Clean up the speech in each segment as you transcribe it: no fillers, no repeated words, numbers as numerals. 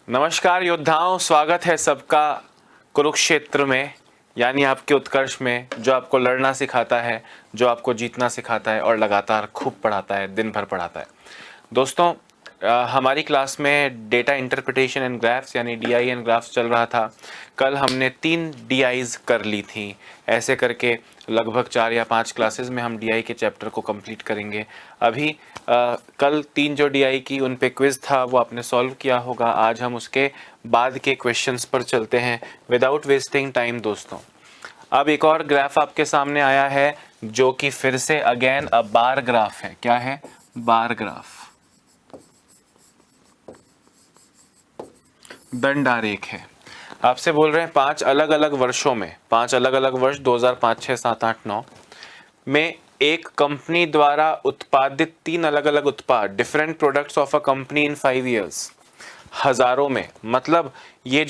नमस्कार योद्धाओं, स्वागत है सबका कुरुक्षेत्र में, यानी आपके उत्कर्ष में, जो आपको लड़ना सिखाता है, जो आपको जीतना सिखाता है और लगातार खूब पढ़ाता है, दिन भर पढ़ाता है। दोस्तों, हमारी क्लास में डेटा इंटरप्रिटेशन एंड ग्राफ्स यानी डीआई एंड ग्राफ्स चल रहा था। कल हमने 3 डीआईज कर ली थी। ऐसे करके लगभग 4 या 5 क्लासेस में हम डीआई के चैप्टर को कंप्लीट करेंगे। अभी कल 3 जो डीआई की उन पे क्विज था वो आपने सॉल्व किया होगा। आज हम उसके बाद के क्वेश्चंस पर चलते हैं विदाउट वेस्टिंग टाइम। दोस्तों, अब एक और ग्राफ आपके सामने आया है जो कि फिर से अगेन अ बार ग्राफ है। क्या है? बार ग्राफ, दंड आरेख है। आपसे बोल रहे हैं 5 अलग अलग वर्षों में, 5 अलग अलग वर्ष 2005, 6, 7, 8, 9 में एक कंपनी द्वारा उत्पादित 3 अलग अलग उत्पाद, different products of a company in 5 years, हजारों में। मतलब ये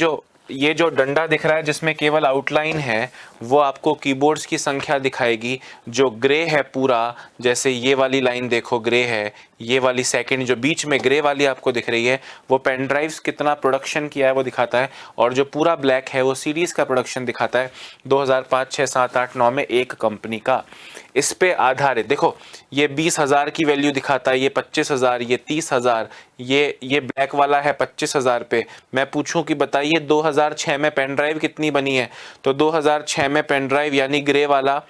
जो डंडा दिख रहा है जिसमें केवल आउटलाइन है, वो आपको कीबोर्ड्स की संख्या दिखाएगी। जो ग्रे है पूरा, जैसे ये वाली लाइन देखो ग्रे है, ये वाली सेकंड जो बीच में ग्रे वाली आपको दिख रही है वो पेन ड्राइव्स कितना प्रोडक्शन किया है वो दिखाता है, और जो पूरा ब्लैक है वो सीडीज का प्रोडक्शन दिखाता है 2005, 6, 7, 8, 9 में एक कंपनी का। इस पे आधारित देखो, ये 20,000 की वैल्यू दिखाता है, ये 25,000, ये 30,000, ये ब्लैक वाला है 25,000 पे। मैं पूछूं कि बताइए 2006 में पेन ड्राइव कितनी बनी है, तो 2006 में पेन ड्राइव यानी ग्रे वाला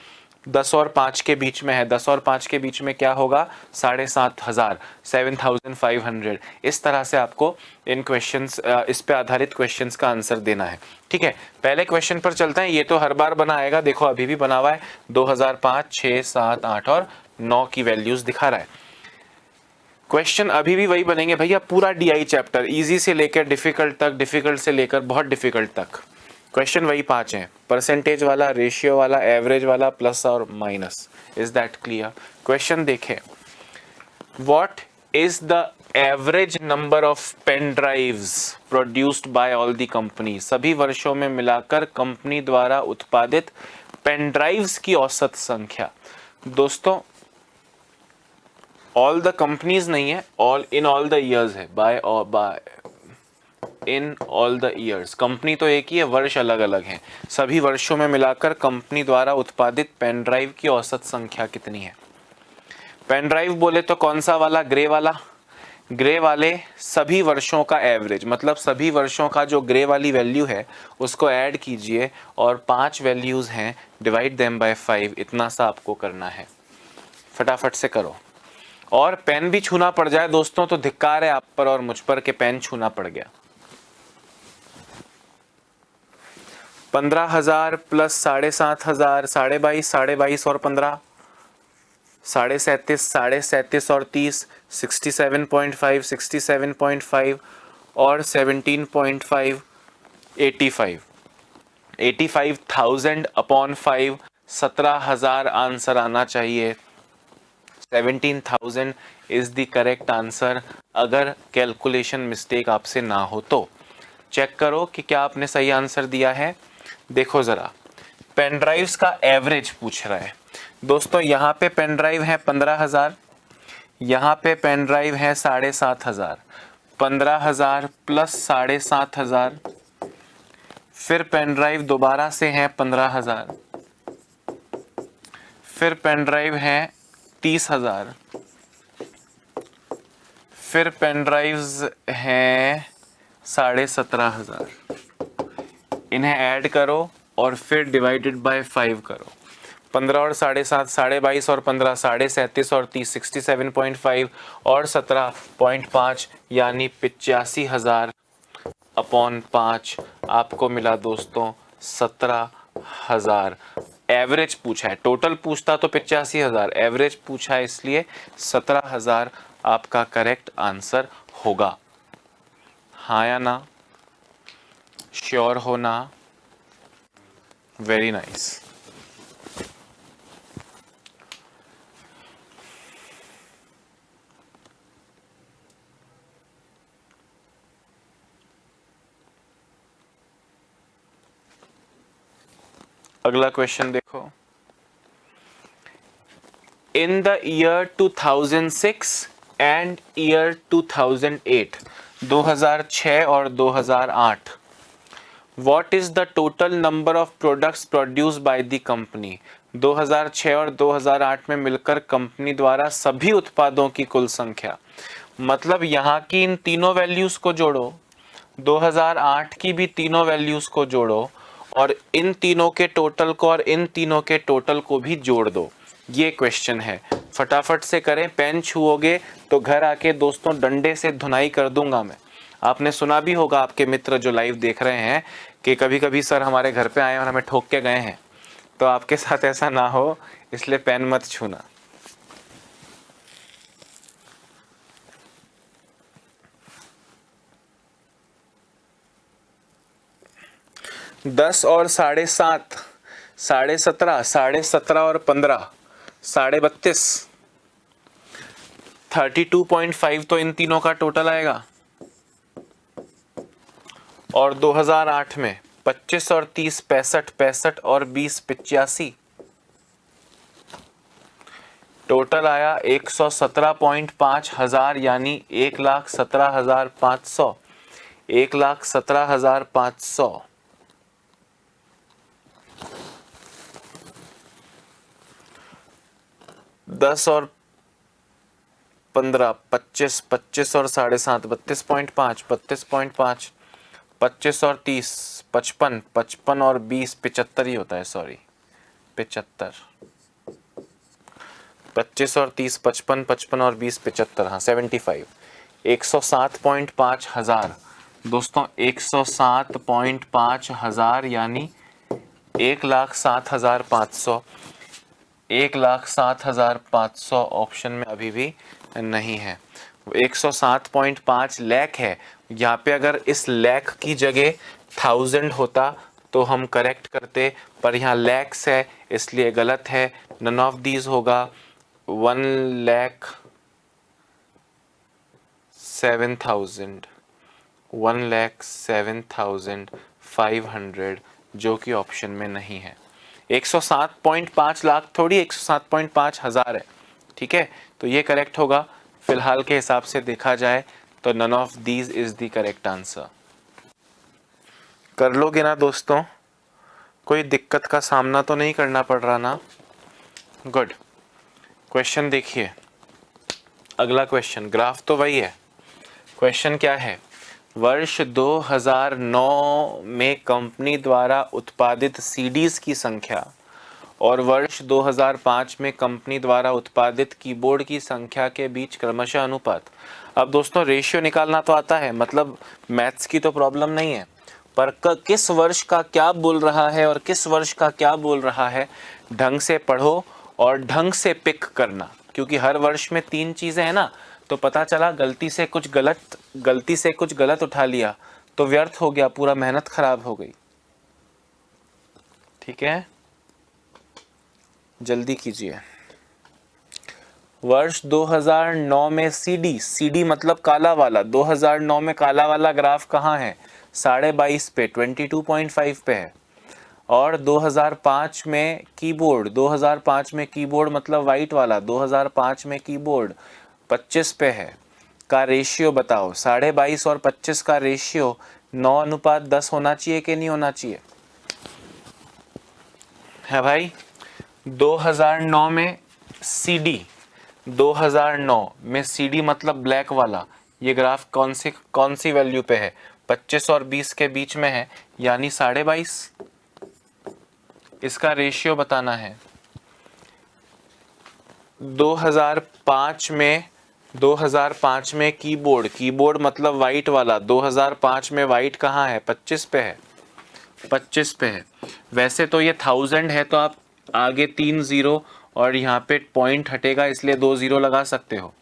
10 और 5 के बीच में है। 10 और 5 के बीच में क्या होगा? 7,500, 7,500। इस तरह से आपको इन क्वेश्चंस, इस पे आधारित क्वेश्चंस का आंसर देना है। ठीक है, पहले क्वेश्चन पर चलते हैं। ये तो हर बार बना आएगा, देखो अभी भी बना हुआ है। 2005, 6, 7, 8 और 9 की वैल्यूज दिखा रहा है। क्वेश्चन अभी भी वही बनेंगे भैया, पूरा डीआई चैप्टर इजी से लेकर डिफिकल्ट तक, डिफिकल्ट से लेकर बहुत डिफिकल्ट तक क्वेश्चन वही 5 हैं। परसेंटेज वाला, रेशियो वाला, एवरेज वाला, प्लस और minus. Is that clear? Question देखें, what is the average number of pen drives produced by all the company? सभी वर्षों में मिलाकर कंपनी द्वारा उत्पादित पेन ड्राइव्स की औसत संख्या। दोस्तों, ऑल द कंपनीज नहीं है, all in all the years है, by in all the years. Company तो एक ही है, वर्ष अलग अलग हैं। सभी वर्षों में मिलाकर कंपनी द्वारा उत्पादित पेन ड्राइव की औसत संख्या कितनी है? पेन ड्राइव बोले तो कौन सा वाला? ग्रे वाला। ग्रे वाले सभी वर्षों का एवरेज, मतलब सभी वर्षों का जो ग्रे वाली वैल्यू है उसको ऐड कीजिए, और 5 वैल्यूज हैं, डिवाइड देम बाय 5। इतना सा आपको करना है, फटाफट से करो। और पेन भी छूना पड़ जाए दोस्तों तो धिक्कार है आप पर और मुझ पर के पेन छूना पड़ गया। 15,000 प्लस 7,500, 22,500, 22,500 और 15, 37,500, 37,500 और 30, 67.5, 67.5 और 17.5, 85, 85,000 अपॉन 5, 17,000 आंसर आना चाहिए। 17,000 इज द करेक्ट आंसर, अगर कैलकुलेशन मिस्टेक आपसे ना हो तो। चेक करो कि क्या आपने सही आंसर दिया है। देखो जरा, पेन ड्राइव्स का एवरेज पूछ रहा है दोस्तों। यहाँ पे पेन ड्राइव है 15,000, यहाँ पे पेन ड्राइव है 7,500, 15,000 प्लस 7,500, फिर पेन ड्राइव दोबारा से है 15,000, फिर पेन ड्राइव है 30,000, फिर पेन ड्राइव्स हैं 17,500। इन्हें ऐड करो और फिर डिवाइडेड बाय 5 करो। 15 और 7.5, 22,500 और 15, 37,500 और 30, 67.5 और 17.5 यानी 85,000 अपॉन 5 आपको मिला दोस्तों 17,000। एवरेज पूछा है, टोटल पूछता तो 85,000, एवरेज पूछा है इसलिए 17,000 आपका करेक्ट आंसर होगा। हाँ या ना? श्योर हो ना? Very nice. अगला क्वेश्चन देखो, in the year 2006 and year 2008 2006 और 2008, What is the total number of products produced by the company? 2006 और 2008 में मिलकर कंपनी द्वारा सभी उत्पादों की कुल संख्या, मतलब यहाँ की इन तीनों वैल्यूज को जोड़ो, 2008 की भी तीनों वैल्यूज को जोड़ो और इन तीनों के टोटल को और इन तीनों के टोटल को भी जोड़ दो। ये क्वेश्चन है, फटाफट से करें। पेन छुओगे तो घर आके दोस्तों डंडे से धुनाई कर दूंगा मैं। आपने सुना भी होगा, आपके मित्र जो लाइव देख रहे हैं, कि कभी कभी सर हमारे घर पे आए और हमें ठोक के गए हैं। तो आपके साथ ऐसा ना हो इसलिए पेन मत छूना। दस और 7.5, 17.5, 17.5 और 15, 32.5, 32.5 तो इन तीनों का टोटल आएगा। और 2008 में 25 और 30 65, 65 और 20 85, टोटल आया 117.5 हजार, यानी 1,17,500, 1,17,500। 10 और 15, 25, 25 और 7.5, 32.5, 32.5, 25 और 30, 55, 55 और 20, 75 ही होता है, सॉरी 75, 25 और 30, 55, 55 और 20, 75, हाँ 75, 107.5 हजार दोस्तों, 107.5 हजार, यानी 1,07,500, 1,07,500 ऑप्शन में अभी भी नहीं है। 107.5 लाख है, यहाँ पे अगर इस लाख की जगह 1000 होता तो हम करेक्ट करते, पर यहाँ लैक्स है इसलिए गलत है। नन ऑफ दीज होगा। 1,07,000, 1,07,500, जो कि ऑप्शन में नहीं है। 107.5 लाख थोड़ी 107.5 हजार है, ठीक है, तो ये करेक्ट होगा। फिलहाल के हिसाब से देखा जाए तो none of these is the correct answer. कर लोगे ना दोस्तों? कोई दिक्कत का सामना तो नहीं करना पड़ रहा ना? गुड। क्वेश्चन देखिए, अगला क्वेश्चन, ग्राफ तो वही है। क्वेश्चन क्या है? वर्ष 2009 में कंपनी द्वारा उत्पादित सीडीज की संख्या और वर्ष 2005 में कंपनी द्वारा उत्पादित कीबोर्ड की संख्या के बीच क्रमशः अनुपात। अब दोस्तों रेशियो निकालना तो आता है, मतलब मैथ्स की तो प्रॉब्लम नहीं है, पर किस वर्ष का क्या बोल रहा है और किस वर्ष का क्या बोल रहा है, ढंग से पढ़ो और ढंग से पिक करना, क्योंकि हर वर्ष में 3 चीज़ें हैं ना, तो पता चला गलती से कुछ गलत उठा लिया तो व्यर्थ हो गया, पूरा मेहनत खराब हो गई। ठीक है, जल्दी कीजिए। वर्ष 2009 में सीडी मतलब काला वाला, 2009 में काला वाला ग्राफ कहाँ है? 22.5 पे, 22.5 पे है। और 2005 में कीबोर्ड, 2005 में कीबोर्ड मतलब वाइट वाला, 2005 में कीबोर्ड 25 पे है। का रेशियो बताओ, 22.5 और 25 का रेशियो 9:10 होना चाहिए कि नहीं होना चाहिए? है भाई। 2009 में सीडी, 2009 में सीडी मतलब ब्लैक वाला, ये ग्राफ कौन सी वैल्यू पे है? 25 और 20 के बीच में है, यानी 22.5। इसका रेशियो बताना है। 2005 में कीबोर्ड मतलब वाइट वाला, 2005 में वाइट कहाँ है? 25 पे है, 25 पे है। वैसे तो ये 1000 है, तो आप आगे 3 0 और यहाँ पे पॉइंट हटेगा, इसलिए 2 0 लगा सकते हो,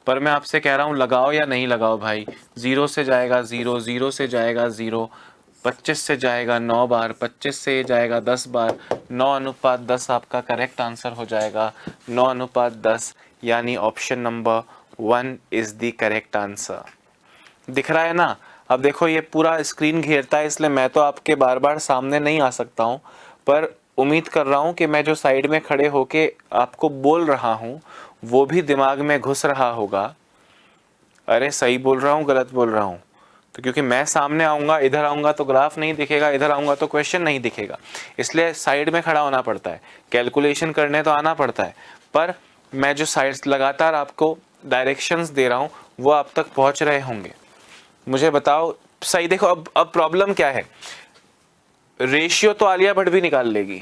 पर मैं आपसे कह रहा हूँ लगाओ या नहीं लगाओ भाई। 0 से जाएगा 0, 0 से जाएगा 0, 25 से जाएगा 9 बार, 25 से जाएगा 10 बार, 9:10 आपका करेक्ट आंसर हो जाएगा। 9:10, यानी option number 1 is the correct answer. दिख रहा है ना? अब देखो ये पूरा स्क्रीन घेरता है, इसलिए मैं तो आपके बार बार सामने नहीं आ सकता हूँ, पर उम्मीद कर रहा हूँ कि मैं जो साइड में खड़े होके आपको बोल रहा हूँ वो भी दिमाग में घुस रहा होगा। अरे सही बोल रहा हूँ गलत बोल रहा हूँ? तो क्योंकि मैं सामने आऊँगा, इधर आऊँगा तो ग्राफ नहीं दिखेगा, इधर आऊँगा तो क्वेश्चन नहीं दिखेगा, इसलिए साइड में खड़ा होना पड़ता है, कैलकुलेशन करने तो आना पड़ता है। पर मैं जो साइड्स लगातार आपको डायरेक्शंस दे रहा हूँ वो आप तक पहुँच रहे होंगे। मुझे बताओ सही, देखो अब प्रॉब्लम क्या है, रेशियो तो आलिया भट्ट भी निकाल लेगी,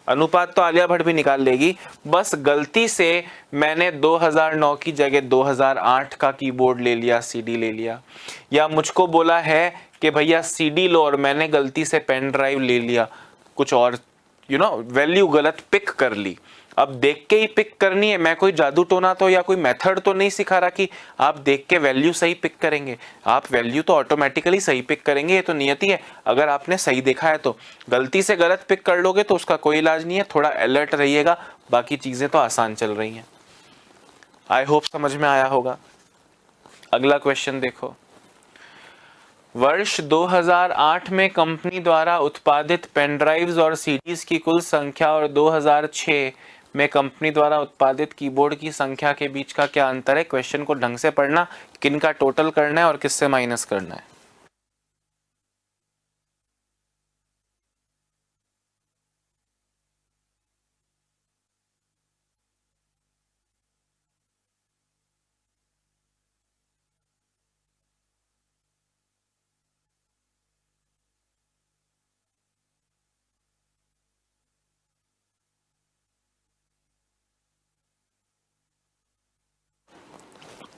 अनुपात तो आलिया भट्ट भी निकाल लेगी, बस गलती से मैंने 2009 की जगह 2008 का कीबोर्ड ले लिया, सीडी ले लिया, या मुझको बोला है कि भैया सीडी लो और मैंने गलती से पेन ड्राइव ले लिया, कुछ और वैल्यू गलत पिक कर ली। अब देख के ही पिक करनी है, मैं कोई जादू टोना तो या कोई मेथड तो नहीं सिखा रहा कि आप देख के वैल्यू सही पिक करेंगे, आप वैल्यू तो ऑटोमेटिकली सही पिक करेंगे, ये तो नियति है। अगर आपने सही देखा है तो गलती से गलत पिक कर लोगे तो उसका कोई इलाज नहीं है, थोड़ा अलर्ट रहिएगा, बाकी चीजें तो आसान चल रही हैं। आई होप समझ में आया होगा। अगला क्वेश्चन देखो, वर्ष 2008 में कंपनी द्वारा उत्पादित पेन ड्राइव्स और सीडीज की कुल संख्या और 2006 में कंपनी द्वारा उत्पादित कीबोर्ड की संख्या के बीच का क्या अंतर है? क्वेश्चन को ढंग से पढ़ना, किन का टोटल करना है और किससे माइनस करना है।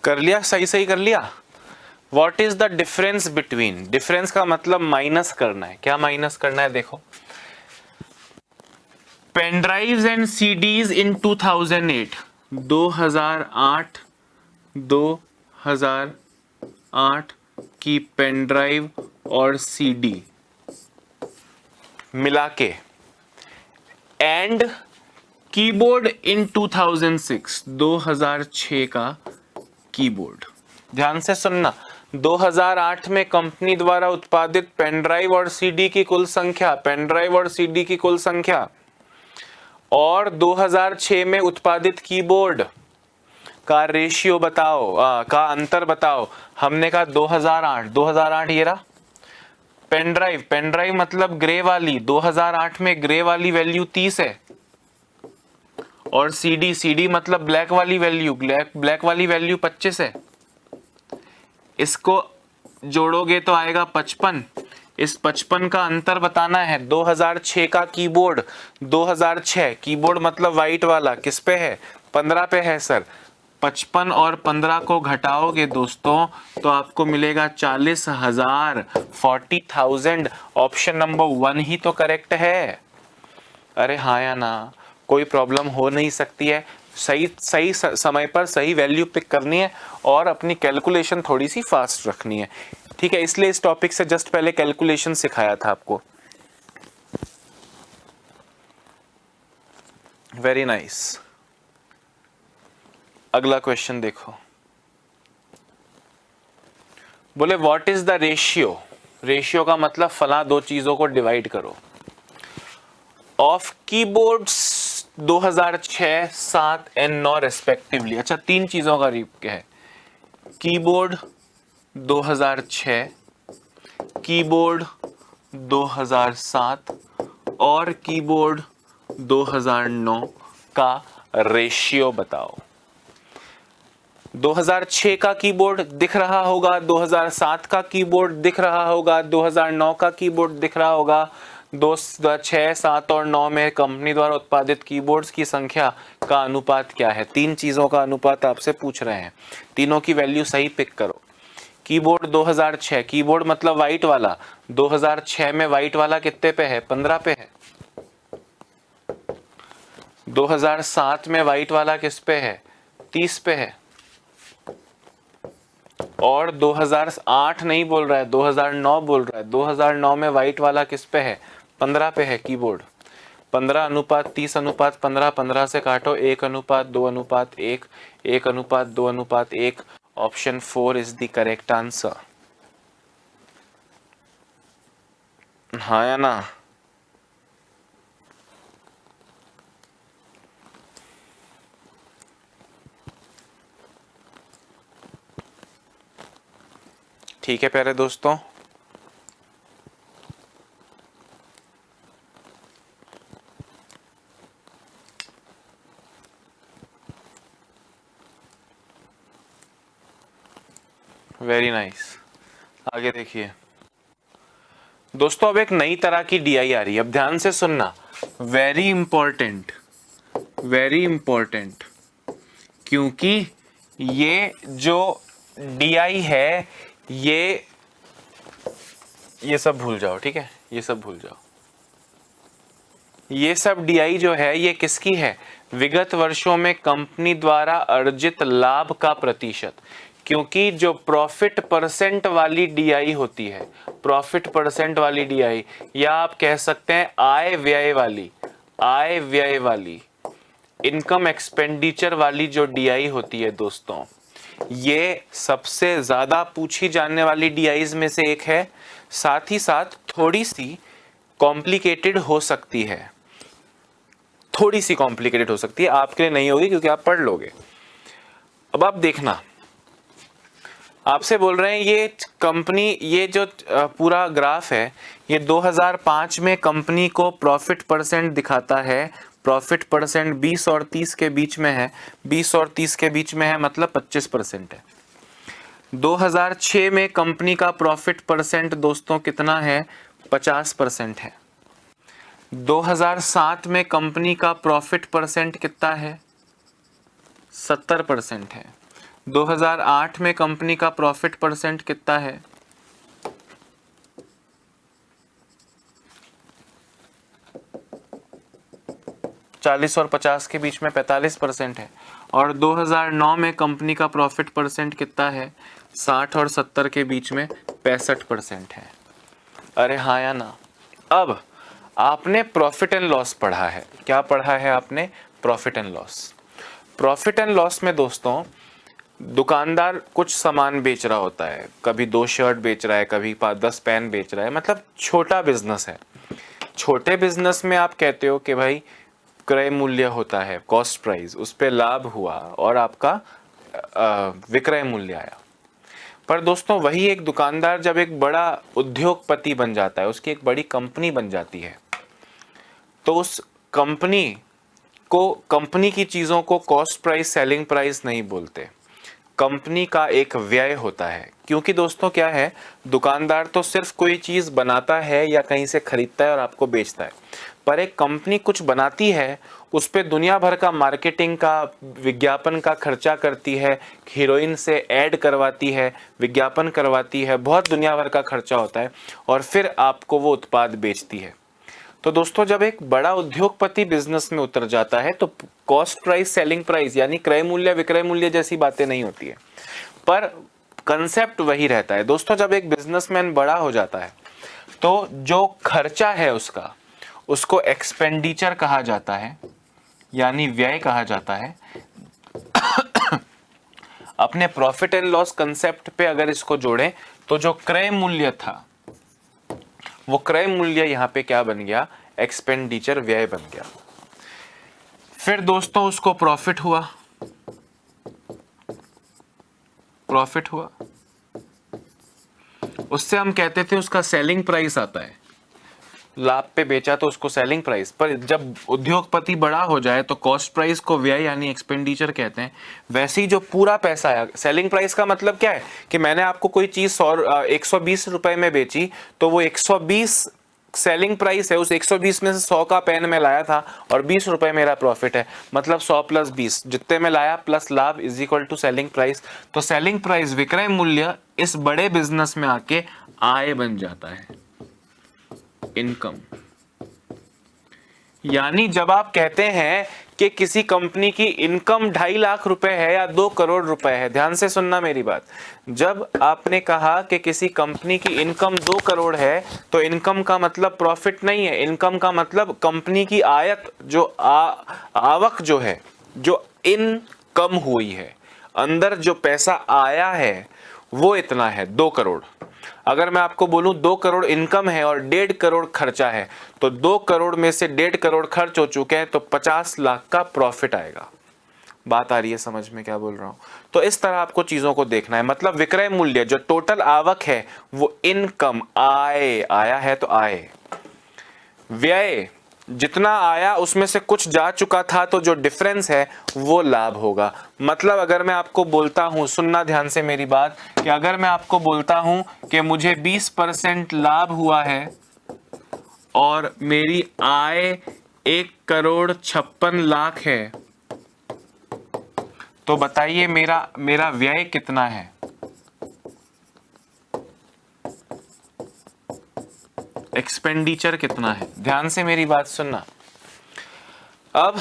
कर लिया, सही सही कर लिया। What is the difference between, difference का मतलब माइनस करना है, क्या माइनस करना है? देखो, pen drives and CDs in 2008, 2008 2008 की पेन ड्राइव और सीडी मिला के, एंड कीबोर्ड इन 2006, 2006 का कीबोर्ड। ध्यान से सुनना, 2008 में कंपनी द्वारा उत्पादित पेन ड्राइव और सीडी की कुल संख्या, पेन ड्राइव और सीडी की कुल संख्या, और 2006 में उत्पादित कीबोर्ड का रेशियो बताओ, का अंतर बताओ। हमने कहा 2008 ये रहा पेन ड्राइव, पेन ड्राइव मतलब ग्रे वाली, 2008 में ग्रे वाली वैल्यू 30 है, और सीडी, सीडी मतलब ब्लैक वाली वैल्यू, ब्लैक वाली वैल्यू 25 है। इसको जोड़ोगे तो आएगा 55। इस 55 का अंतर बताना है। 2006 का कीबोर्ड, 2006 कीबोर्ड मतलब व्हाइट वाला किस पे है? 15 पे है सर। 55 और 15 को घटाओगे दोस्तों तो आपको मिलेगा 40,000, 40,000। ऑप्शन नंबर 1 ही तो करेक्ट है। अरे हाँ या ना, कोई प्रॉब्लम हो नहीं सकती है। सही सही समय पर सही वैल्यू पिक करनी है और अपनी कैलकुलेशन थोड़ी सी फास्ट रखनी है, ठीक है? इसलिए इस टॉपिक से जस्ट पहले कैलकुलेशन सिखाया था आपको। Very nice. अगला क्वेश्चन देखो, बोले what is the ratio, ratio का मतलब फला दो चीजों को डिवाइड करो, ऑफ कीबोर्ड्स 2006, 7 एंड 9 रेस्पेक्टिवली। अच्छा, तीन चीजों का है, कीबोर्ड 2006, कीबोर्ड 2007 और कीबोर्ड 2009 का रेशियो बताओ। 2006 का कीबोर्ड दिख रहा होगा, 2007 का कीबोर्ड दिख रहा होगा, 2009 का कीबोर्ड दिख रहा होगा। 6, 7 और 9 में कंपनी द्वारा उत्पादित कीबोर्ड्स की संख्या का अनुपात क्या है? तीन चीजों का अनुपात आपसे पूछ रहे हैं, तीनों की वैल्यू सही पिक करो। कीबोर्ड 2006, कीबोर्ड मतलब व्हाइट वाला, 2006 में व्हाइट वाला कितने पे है? 15 पे है। 2007 में व्हाइट वाला किस पे है? 30 पे है। और 2008 नहीं बोल रहा है, 2009 बोल रहा है। 2009 में व्हाइट वाला किस पे है? 15 पे है कीबोर्ड। 15 अनुपात 30 अनुपात 15, 15 से काटो 1 अनुपात 2 अनुपात 1, 1 अनुपात 2 अनुपात 1। Option 4 is the correct answer. हाँ या ना? ठीक है प्यारे दोस्तों, वेरी नाइस। आगे देखिए दोस्तों, अब एक नई तरह की डीआई आ रही है, अब ध्यान से सुनना, वेरी इंपॉर्टेंट, वेरी इंपॉर्टेंट, क्योंकि ये जो डीआई है ये सब भूल जाओ, ठीक है, ये सब भूल जाओ। ये सब डीआई जो है ये किसकी है? विगत वर्षों में कंपनी द्वारा अर्जित लाभ का प्रतिशत, क्योंकि जो प्रॉफिट परसेंट वाली डीआई होती है, प्रॉफिट परसेंट वाली डीआई, या आप कह सकते हैं आय व्यय वाली, आय व्यय वाली, इनकम एक्सपेंडिचर वाली जो डीआई होती है दोस्तों, ये सबसे ज्यादा पूछी जाने वाली डीआईज में से एक है। साथ ही साथ थोड़ी सी कॉम्प्लिकेटेड हो सकती है, थोड़ी सी कॉम्प्लिकेटेड हो सकती है, आपके लिए नहीं होगी क्योंकि आप पढ़ लोगे। अब आप देखना, आपसे बोल रहे हैं ये कंपनी, ये जो पूरा ग्राफ है ये 2005 में कंपनी को प्रॉफिट परसेंट दिखाता है, प्रॉफिट परसेंट 20 और 30 के बीच में है, 20 और 30 के बीच में है, मतलब 25% है। 2006 में कंपनी का प्रॉफिट परसेंट दोस्तों कितना है? 50% है। 2007 में कंपनी का प्रॉफिट परसेंट कितना है? 70% है। 2008 में कंपनी का प्रॉफिट परसेंट कितना है? 40 और 50 के बीच में 45% है। और 2009 में कंपनी का प्रॉफिट परसेंट कितना है? 60 और 70 के बीच में 65% है। अरे हाँ या ना? अब आपने प्रॉफिट एंड लॉस पढ़ा है, क्या पढ़ा है आपने? Profit and loss. Profit and loss में दोस्तों दुकानदार कुछ सामान बेच रहा होता है, कभी 2 शर्ट बेच रहा है, कभी 10 पेन बेच रहा है, मतलब छोटा बिजनेस है। छोटे बिजनेस में आप कहते हो कि भाई क्रय मूल्य होता है, कॉस्ट प्राइस, उस पे लाभ हुआ और आपका विक्रय मूल्य आया। पर दोस्तों वही एक दुकानदार जब एक बड़ा उद्योगपति बन जाता है, उसकी एक बड़ी कंपनी बन जाती है, तो उस कंपनी की चीजों को कॉस्ट प्राइस, सेलिंग प्राइस नहीं बोलते, कंपनी का एक व्यय होता है। क्योंकि दोस्तों क्या है, दुकानदार तो सिर्फ कोई चीज बनाता है या कहीं से खरीदता है और आपको बेचता है, पर एक कंपनी कुछ बनाती है, उस पे दुनिया भर का मार्केटिंग का, विज्ञापन का खर्चा करती है, हीरोइन से ऐड करवाती है, विज्ञापन करवाती है, बहुत दुनिया भर का खर्चा होता है, और फिर आपको वो उत्पाद बेचती है। तो दोस्तों जब एक बड़ा उद्योगपति बिजनेस में उतर जाता है तो कॉस्ट प्राइस, सेलिंग प्राइस यानी क्रय मूल्य, विक्रय मूल्य जैसी बातें नहीं होती है, पर कंसेप्ट वही रहता है। दोस्तों जब एक बिजनेसमैन बड़ा हो जाता है तो जो खर्चा है उसका, उसको एक्सपेंडिचर कहा जाता है, यानी व्यय कहा जाता है। अपने प्रॉफिट एंड लॉस कंसेप्ट पे अगर इसको जोड़ें तो जो क्रय मूल्य था वो क्रय मूल्य यहां पे क्या बन गया? एक्सपेंडिचर, व्यय बन गया। फिर दोस्तों उसको प्रॉफिट हुआ, प्रॉफिट हुआ, उससे हम कहते थे उसका सेलिंग प्राइस आता है, लाभ पे बेचा तो उसको सेलिंग प्राइस। पर जब उद्योगपति बड़ा हो जाए तो कॉस्ट प्राइस को व्यय यानी एक्सपेंडिचर कहते हैं। वैसे ही जो पूरा पैसा आया, सेलिंग प्राइस का मतलब क्या है कि मैंने आपको कोई चीज 120 रुपए में बेची, तो वो 120 सेलिंग प्राइस है, उस 120 में से 100 का पेन में लाया था और 20 रुपए मेरा प्रॉफिट है, मतलब 100 प्लस 20, जितने में लाया प्लस लाभ is equal to selling price. तो सेलिंग प्राइस, विक्रय मूल्य, इस बड़े बिजनेस में आके आय बन जाता है, इनकम। यानी जब आप कहते हैं कि किसी कंपनी की इनकम 2.5 लाख रुपए है या 2 करोड़ रुपए है, ध्यान से सुनना मेरी बात, जब आपने कहा कि किसी कंपनी की इनकम 2 करोड़ है तो इनकम का मतलब प्रॉफिट नहीं है, इनकम का मतलब कंपनी की आयत, जो आवक जो है, जो इनकम हुई है, अंदर जो पैसा आया है वो इतना है, 2 करोड़। अगर मैं आपको बोलूं 2 करोड़ इनकम है और 1.5 करोड़ खर्चा है, तो 2 करोड़ में से 1.5 करोड़ खर्च हो चुके हैं, तो 50 लाख का प्रॉफिट आएगा। बात आ रही है समझ में क्या बोल रहा हूँ? तो इस तरह आपको चीजों को देखना है। मतलब विक्रय मूल्य जो टोटल आवक है वो इनकम, आय, आया है तो आय, व्यय जितना आया उसमें से कुछ जा चुका था तो जो डिफरेंस है वो लाभ होगा। मतलब अगर मैं आपको बोलता हूं, सुनना ध्यान से मेरी बात, कि अगर मैं आपको बोलता हूं कि मुझे 20% लाभ हुआ है और मेरी आय 1,56,00,000 है, तो बताइए मेरा मेरा व्यय कितना है? एक्सपेंडिचर कितना है? ध्यान से मेरी बात सुनना। अब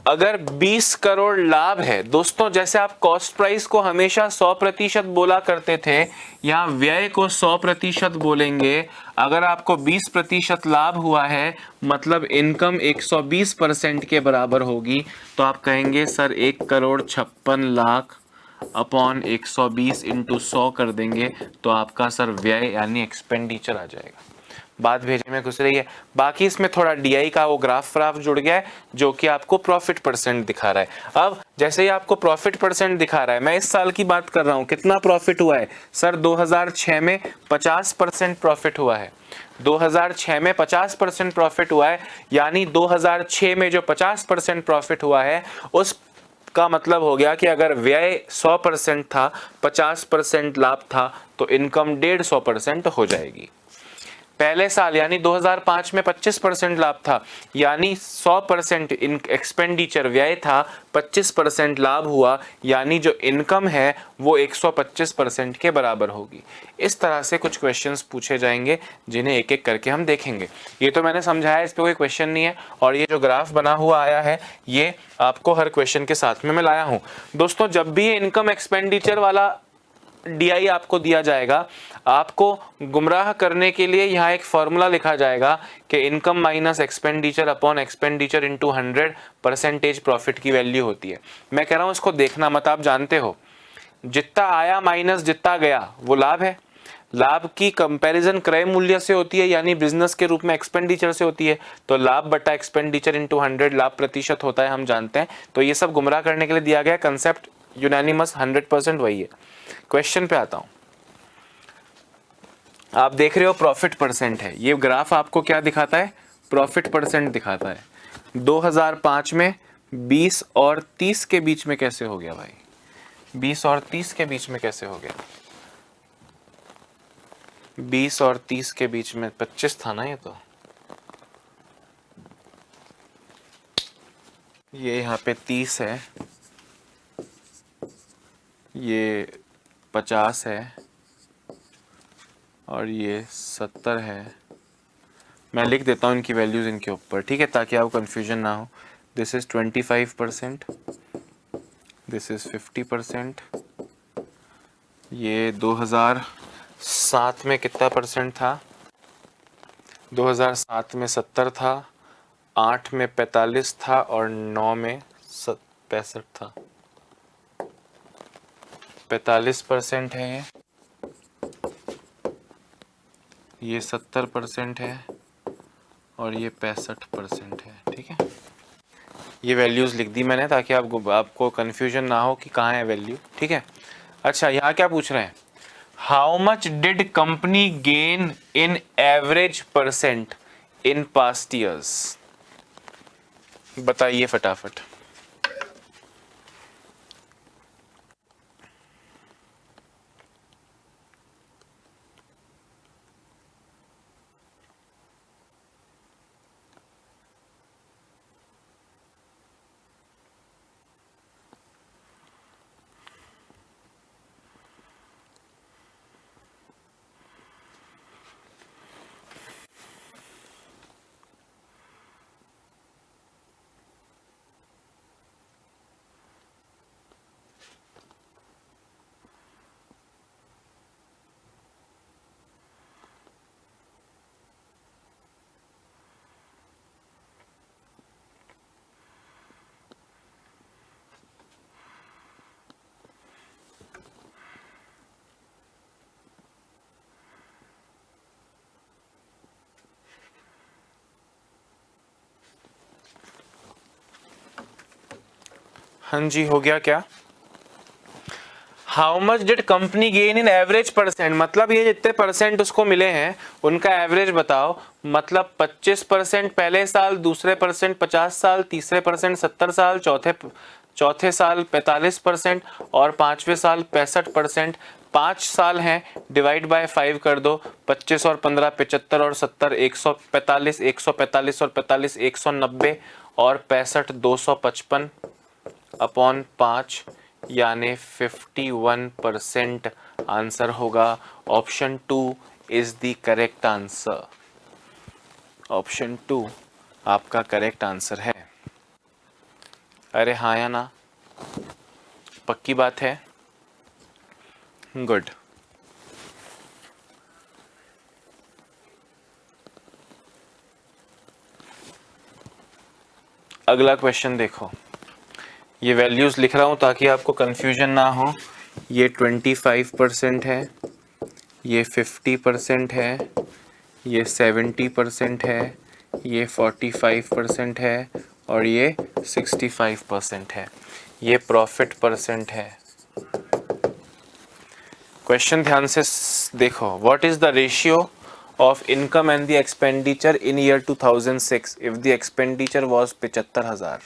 अगर 20 करोड़ लाभ है दोस्तों, जैसे आप कॉस्ट प्राइस को हमेशा 100% बोला करते थे, यहां व्यय को 100% बोलेंगे। अगर आपको 20% लाभ हुआ है मतलब इनकम 120% के बराबर होगी, तो आप कहेंगे सर 1,56,00,000 अपॉन 120 इंटू 100 कर देंगे तो आपका सर व्यय यानी एक्सपेंडिचर आ जाएगा। बात भेजने में घुस रही है। बाकी इसमें थोड़ा डीआई का वो ग्राफ जुड़ गया है जो कि आपको प्रॉफिट परसेंट दिखा रहा है। अब जैसे ही आपको प्रॉफिट परसेंट दिखा रहा है, मैं इस साल की बात कर रहा हूं, कितना प्रॉफिट हुआ है सर? 2006 में 50% प्रॉफिट हुआ है। 2006 में 50% प्रॉफिट हुआ है, यानी 2006 में जो 50% प्रॉफिट हुआ है उस का मतलब हो गया कि अगर व्यय 100% था, 50% लाभ था, तो इनकम 150% हो जाएगी। पहले साल यानी 2005 में 25% लाभ था, यानी 100% एक्सपेंडिचर व्यय था, 25% लाभ हुआ, यानी जो इनकम है वो 125% के बराबर होगी। इस तरह से कुछ क्वेश्चंस पूछे जाएंगे जिन्हें एक एक करके हम देखेंगे। ये तो मैंने समझाया, इस पे कोई क्वेश्चन नहीं है। और ये जो ग्राफ बना हुआ आया है ये आपको हर क्वेश्चन के साथ में मैं लाया हूं। दोस्तों जब भी ये इनकम एक्सपेंडिचर वाला डीआई आपको दिया जाएगा, आपको गुमराह करने के लिए यहाँ एक फॉर्मूला लिखा जाएगा कि income minus expenditure upon expenditure into 100% profit की वैल्यू होती है। मैं कह रहा हूँ इसको देखना मत, आप जानते हो जितना आया माइनस जितना गया वो लाभ है। लाभ की कंपैरिजन क्रय मूल्य से होती है, यानी बिजनेस के रूप में एक्सपेंडिचर से होती है। तो लाभ बटा एक्सपेंडिचर इंटू 100 लाभ प्रतिशत होता है, हम जानते हैं। तो ये सब गुमराह करने के लिए दिया गया कंसेप्ट, यूनानिमस 100% वही है। क्वेश्चन पे आता हूं। आप देख रहे हो प्रॉफिट परसेंट है, ये ग्राफ आपको क्या दिखाता है? प्रॉफिट परसेंट दिखाता है। 2005 में 20 और 30 के बीच में कैसे हो गया भाई? 20 और 30 के बीच में कैसे हो गया? 20 और 30 के बीच में 25 था ना, ये यहाँ पे 30 है, ये 50 है और ये 70 है। मैं लिख देता हूँ इनकी वैल्यूज इनके ऊपर, ठीक है, ताकि आपको कंफ्यूजन ना हो। This is 25%, this is 50%। ये 2007 में कितना परसेंट था? 2007 में 70 था, 8 में 45 था और 9 में 65 था। 45% है ये 70% है और ये 65% है, ठीक है। ये वैल्यूज लिख दी मैंने ताकि आपको कंफ्यूजन ना हो कि कहाँ है वैल्यू, ठीक है। अच्छा, यहाँ क्या पूछ रहे हैं? How much did company gain in average percent in past years? बताइए फटाफट। हाँ जी, हो गया क्या? How much did company gain in average percent, मतलब ये जितने परसेंट उसको मिले हैं उनका एवरेज बताओ। मतलब 25% पहले साल, दूसरे परसेंट 50 साल, तीसरे परसेंट 70 साल, चौथे साल 45% और पांचवें साल 65%। 5 साल हैं, डिवाइड बाय 5 कर दो। 25 और 15 75 और 70 145, 145 और 45 190 और 65 255 अपॉन 5 यानी 51% आंसर होगा। Option 2 is the correct answer. Option 2 आपका करेक्ट आंसर है। अरे हाँ या ना? पक्की बात है? गुड। अगला क्वेश्चन देखो, ये वैल्यूज लिख रहा हूं ताकि आपको कंफ्यूजन ना हो। ये 25% है, ये 50% है, ये 70% है, ये 45% है और ये 65% है। ये प्रॉफिट परसेंट है। क्वेश्चन ध्यान से देखो, what is the ratio of income and the expenditure in year 2006 if the expenditure was 75,000।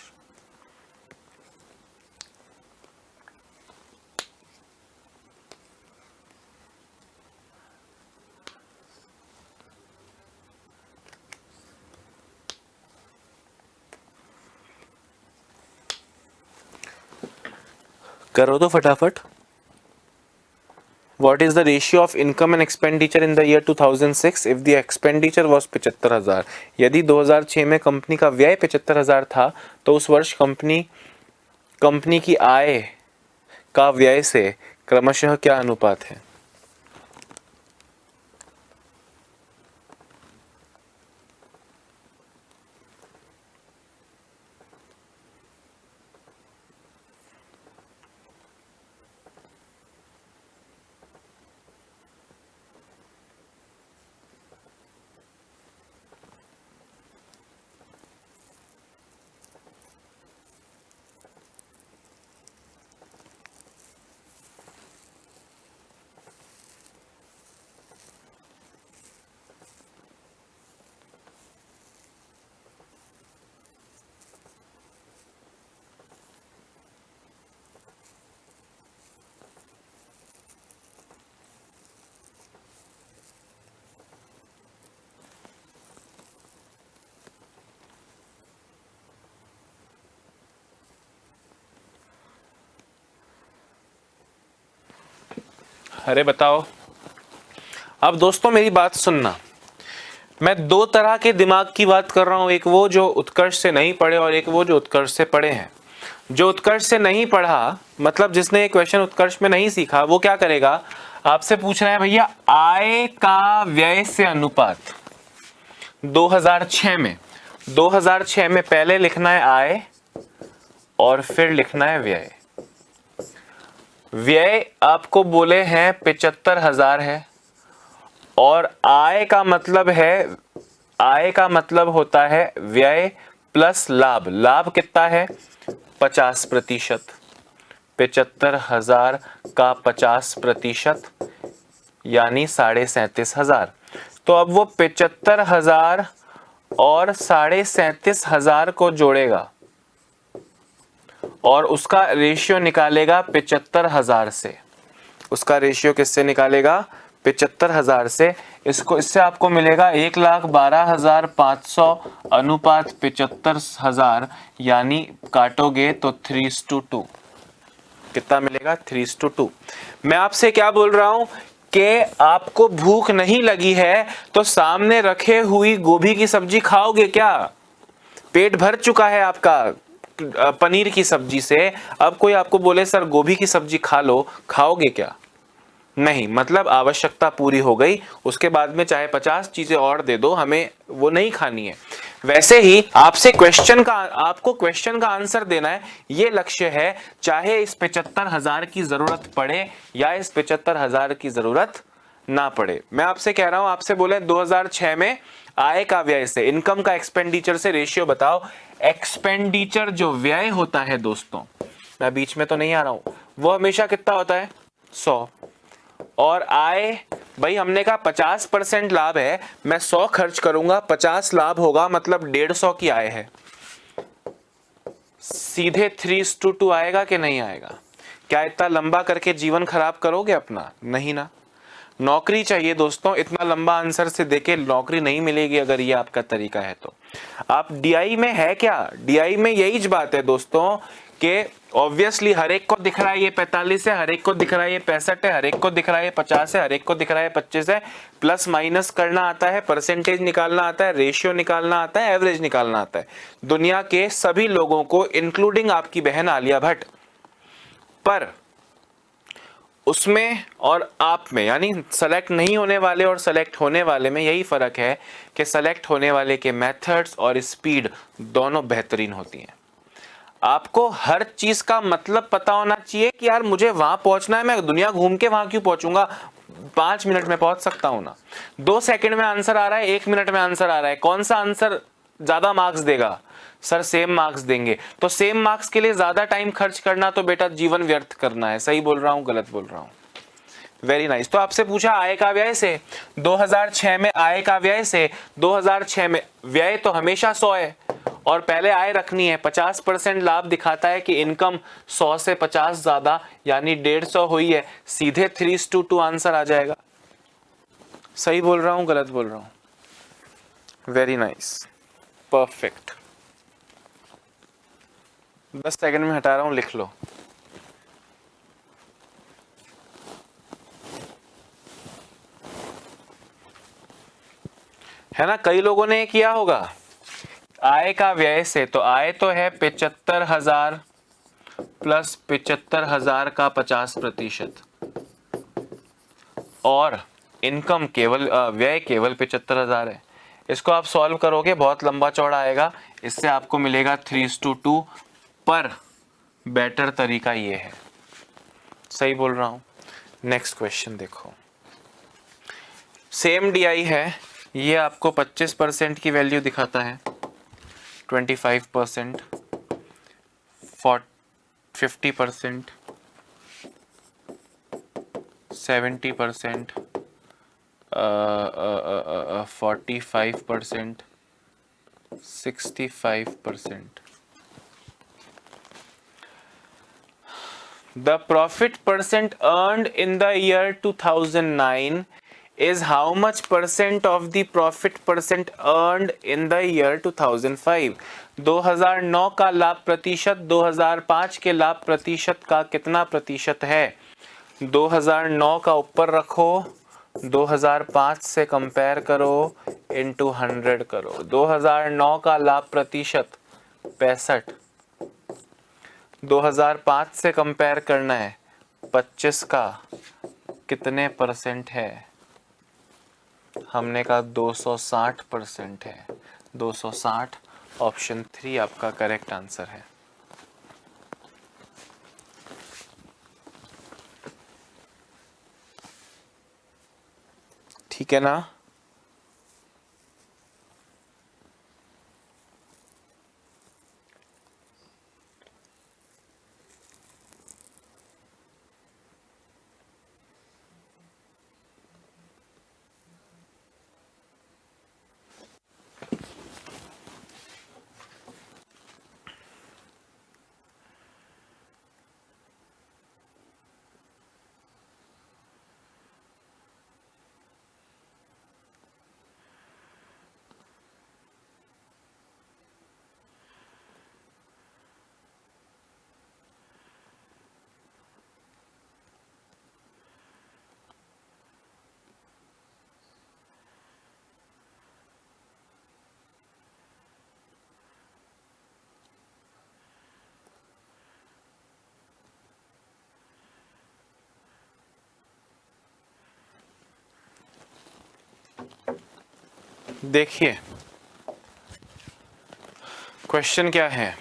करो तो फटाफट। What is the ratio of income and expenditure in the year 2006 if the expenditure was 75,000? यदि 2006 में company का व्यय 75,000 था तो उस वर्ष कंपनी की आय का व्यय से क्रमशः क्या अनुपात है? अरे बताओ। अब दोस्तों मेरी बात सुनना, मैं दो तरह के दिमाग की बात कर रहा हूं, एक वो जो उत्कर्ष से नहीं पढ़े और एक वो जो उत्कर्ष से पढ़े हैं। जो उत्कर्ष से नहीं पढ़ा, मतलब जिसने ये क्वेश्चन उत्कर्ष में नहीं सीखा, वो क्या करेगा, आपसे पूछ रहा है भैया आय का व्यय से अनुपात 2006 में। 2006 में पहले लिखना है आय और फिर लिखना है व्यय। व्यय आपको बोले हैं 75,000 है और आय का मतलब है, आय का मतलब होता है व्यय प्लस लाभ। लाभ कितना है? 50%। 75,000 का 50% यानी 37,500। तो अब वो 75,000 और 37,500 को जोड़ेगा और उसका रेशियो निकालेगा 75,000 से। उसका रेशियो किससे निकालेगा? 75,000 से। इससे आपको मिलेगा 1,12,500 अनुपात 75,000 यानी काटोगे तो 3:2। कितना मिलेगा? 3:2। मैं आपसे क्या बोल रहा हूं कि आपको भूख नहीं लगी है तो सामने रखे हुई गोभी की सब्जी खाओगे क्या? पेट भर चुका है आपका पनीर की सब्जी से, अब कोई आपको बोले सर गोभी की सब्जी खा लो, खाओगे क्या? नहीं। मतलब आवश्यकता पूरी हो गई, उसके बाद में चाहे 50 चीजें और दे दो, हमें वो नहीं खानी है। वैसे ही आपको क्वेश्चन का आंसर देना है, ये लक्ष्य है, चाहे इस 75,000 की जरूरत पड़े या इस 75,000 की जरूरत ना पड़े। मैं आपसे कह रहा हूं, आपसे बोले 2006 में आय का व्यय से, इनकम का एक्सपेंडिचर से रेशियो बताओ। एक्सपेंडिचर जो व्यय होता है दोस्तों, मैं बीच में तो नहीं आ रहा हूं, वो हमेशा कितना होता है 100। और आय भाई हमने कहा 50% लाभ है, मैं 100 खर्च करूंगा, 50 लाभ होगा, मतलब 150 की आय है। सीधे 3:2 आएगा कि नहीं आएगा? क्या इतना लंबा करके जीवन खराब करोगे अपना? नहीं ना। नौकरी चाहिए दोस्तों, इतना लंबा आंसर से देके नौकरी नहीं मिलेगी अगर ये आपका तरीका है तो। आप डीआई में है क्या? डीआई में यही बात है दोस्तों कि ऑब्वियसली हर एक को दिख रहा है ये 45 है, हर एक को दिख रहा है ये 65 है, हर एक को दिख रहा है ये 50 है, हर एक को दिख रहा है 25 है। प्लस माइनस करना आता है, परसेंटेज निकालना आता है, रेशियो निकालना आता है, एवरेज निकालना आता है। दुनिया के सभी लोगों को इंक्लूडिंग आपकी बहन आलिया भट्ट। पर उसमें और आप में, यानी सेलेक्ट नहीं होने वाले और सेलेक्ट होने वाले में यही फर्क है कि सेलेक्ट होने वाले के मेथड्स और स्पीड दोनों बेहतरीन होती हैं। आपको हर चीज का मतलब पता होना चाहिए कि यार मुझे वहां पहुंचना है, मैं दुनिया घूम के वहां क्यों पहुंचूंगा, 5 मिनट में पहुंच सकता हूं ना। 2 सेकंड में आंसर आ रहा है, 1 मिनट में आंसर आ रहा है, कौन सा आंसर ज्यादा मार्क्स देगा? सर सेम मार्क्स देंगे। तो सेम मार्क्स के लिए ज्यादा टाइम खर्च करना तो बेटा जीवन व्यर्थ करना है। सही बोल रहा हूं, गलत बोल रहा हूं? Very nice. तो आपसे पूछा आय का व्यय से, 2006 में आय का व्यय से, 2006 में व्यय तो हमेशा 100 है और पहले आय रखनी है। 50% लाभ दिखाता है कि इनकम 100 से 50 ज्यादा, यानी 150 हुई है। सीधे 3:2 आंसर आ जाएगा। सही बोल रहा हूं, गलत बोल रहा हूं? Very nice, perfect. 10 सेकंड में हटा रहा हूं, लिख लो। है ना, कई लोगों ने किया होगा। आय का व्यय से, तो आय तो है 75,000 प्लस 75,000 का 50%, और इनकम केवल व्यय केवल 75,000 है। इसको आप सॉल्व करोगे, बहुत लंबा चौड़ा आएगा। इससे आपको मिलेगा 3:2, पर बेटर तरीका ये है। सही बोल रहा हूं? नेक्स्ट क्वेश्चन देखो। सेम डीआई है, ये आपको 25% की वैल्यू दिखाता है, 25%, 50%, 70%, 45%, 65%. The profit percent earned in the year 2009 is how much percent of the profit percent earned in the year 2005? 2009 का लाभ प्रतिशत 2005 के लाभ प्रतिशत का कितना प्रतिशत है? 2009 का ऊपर रखो, 2005 से कंपेयर करो, इनटू 100 करो। 2009 का लाभ प्रतिशत 65, 2005 से कंपेयर करना है 25 का कितने परसेंट है? हमने कहा 260% है। 260, ऑप्शन 3 आपका करेक्ट आंसर है। ठीक है ना? देखिए क्वेश्चन क्या है।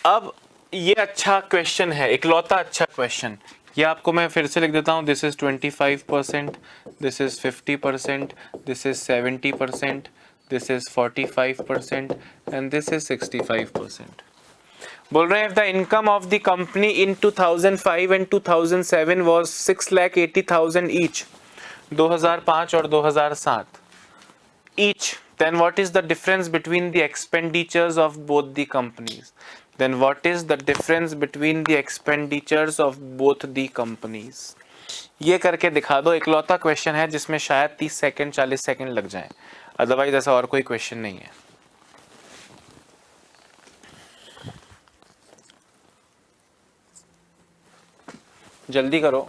अब ये अच्छा क्वेश्चन है, इकलौता अच्छा क्वेश्चन। ये आपको मैं फिर से लिख देता हूं। This is 25%, this is 50%, this is 70%, this is 45% and this is 65%। बोल रहे हैं if the income of the company in 2005 and 2007 was 6,80,000 each, 2005 और 2007 each, then what is the difference between the expenditures of both the companies? Then what is the difference between the expenditures of both the companies? ये करके दिखा दो। इकलौता question है जिसमें शायद 30 second 40 second लग जाएं, अदरवाइज ऐसा और कोई क्वेश्चन नहीं है। जल्दी करो।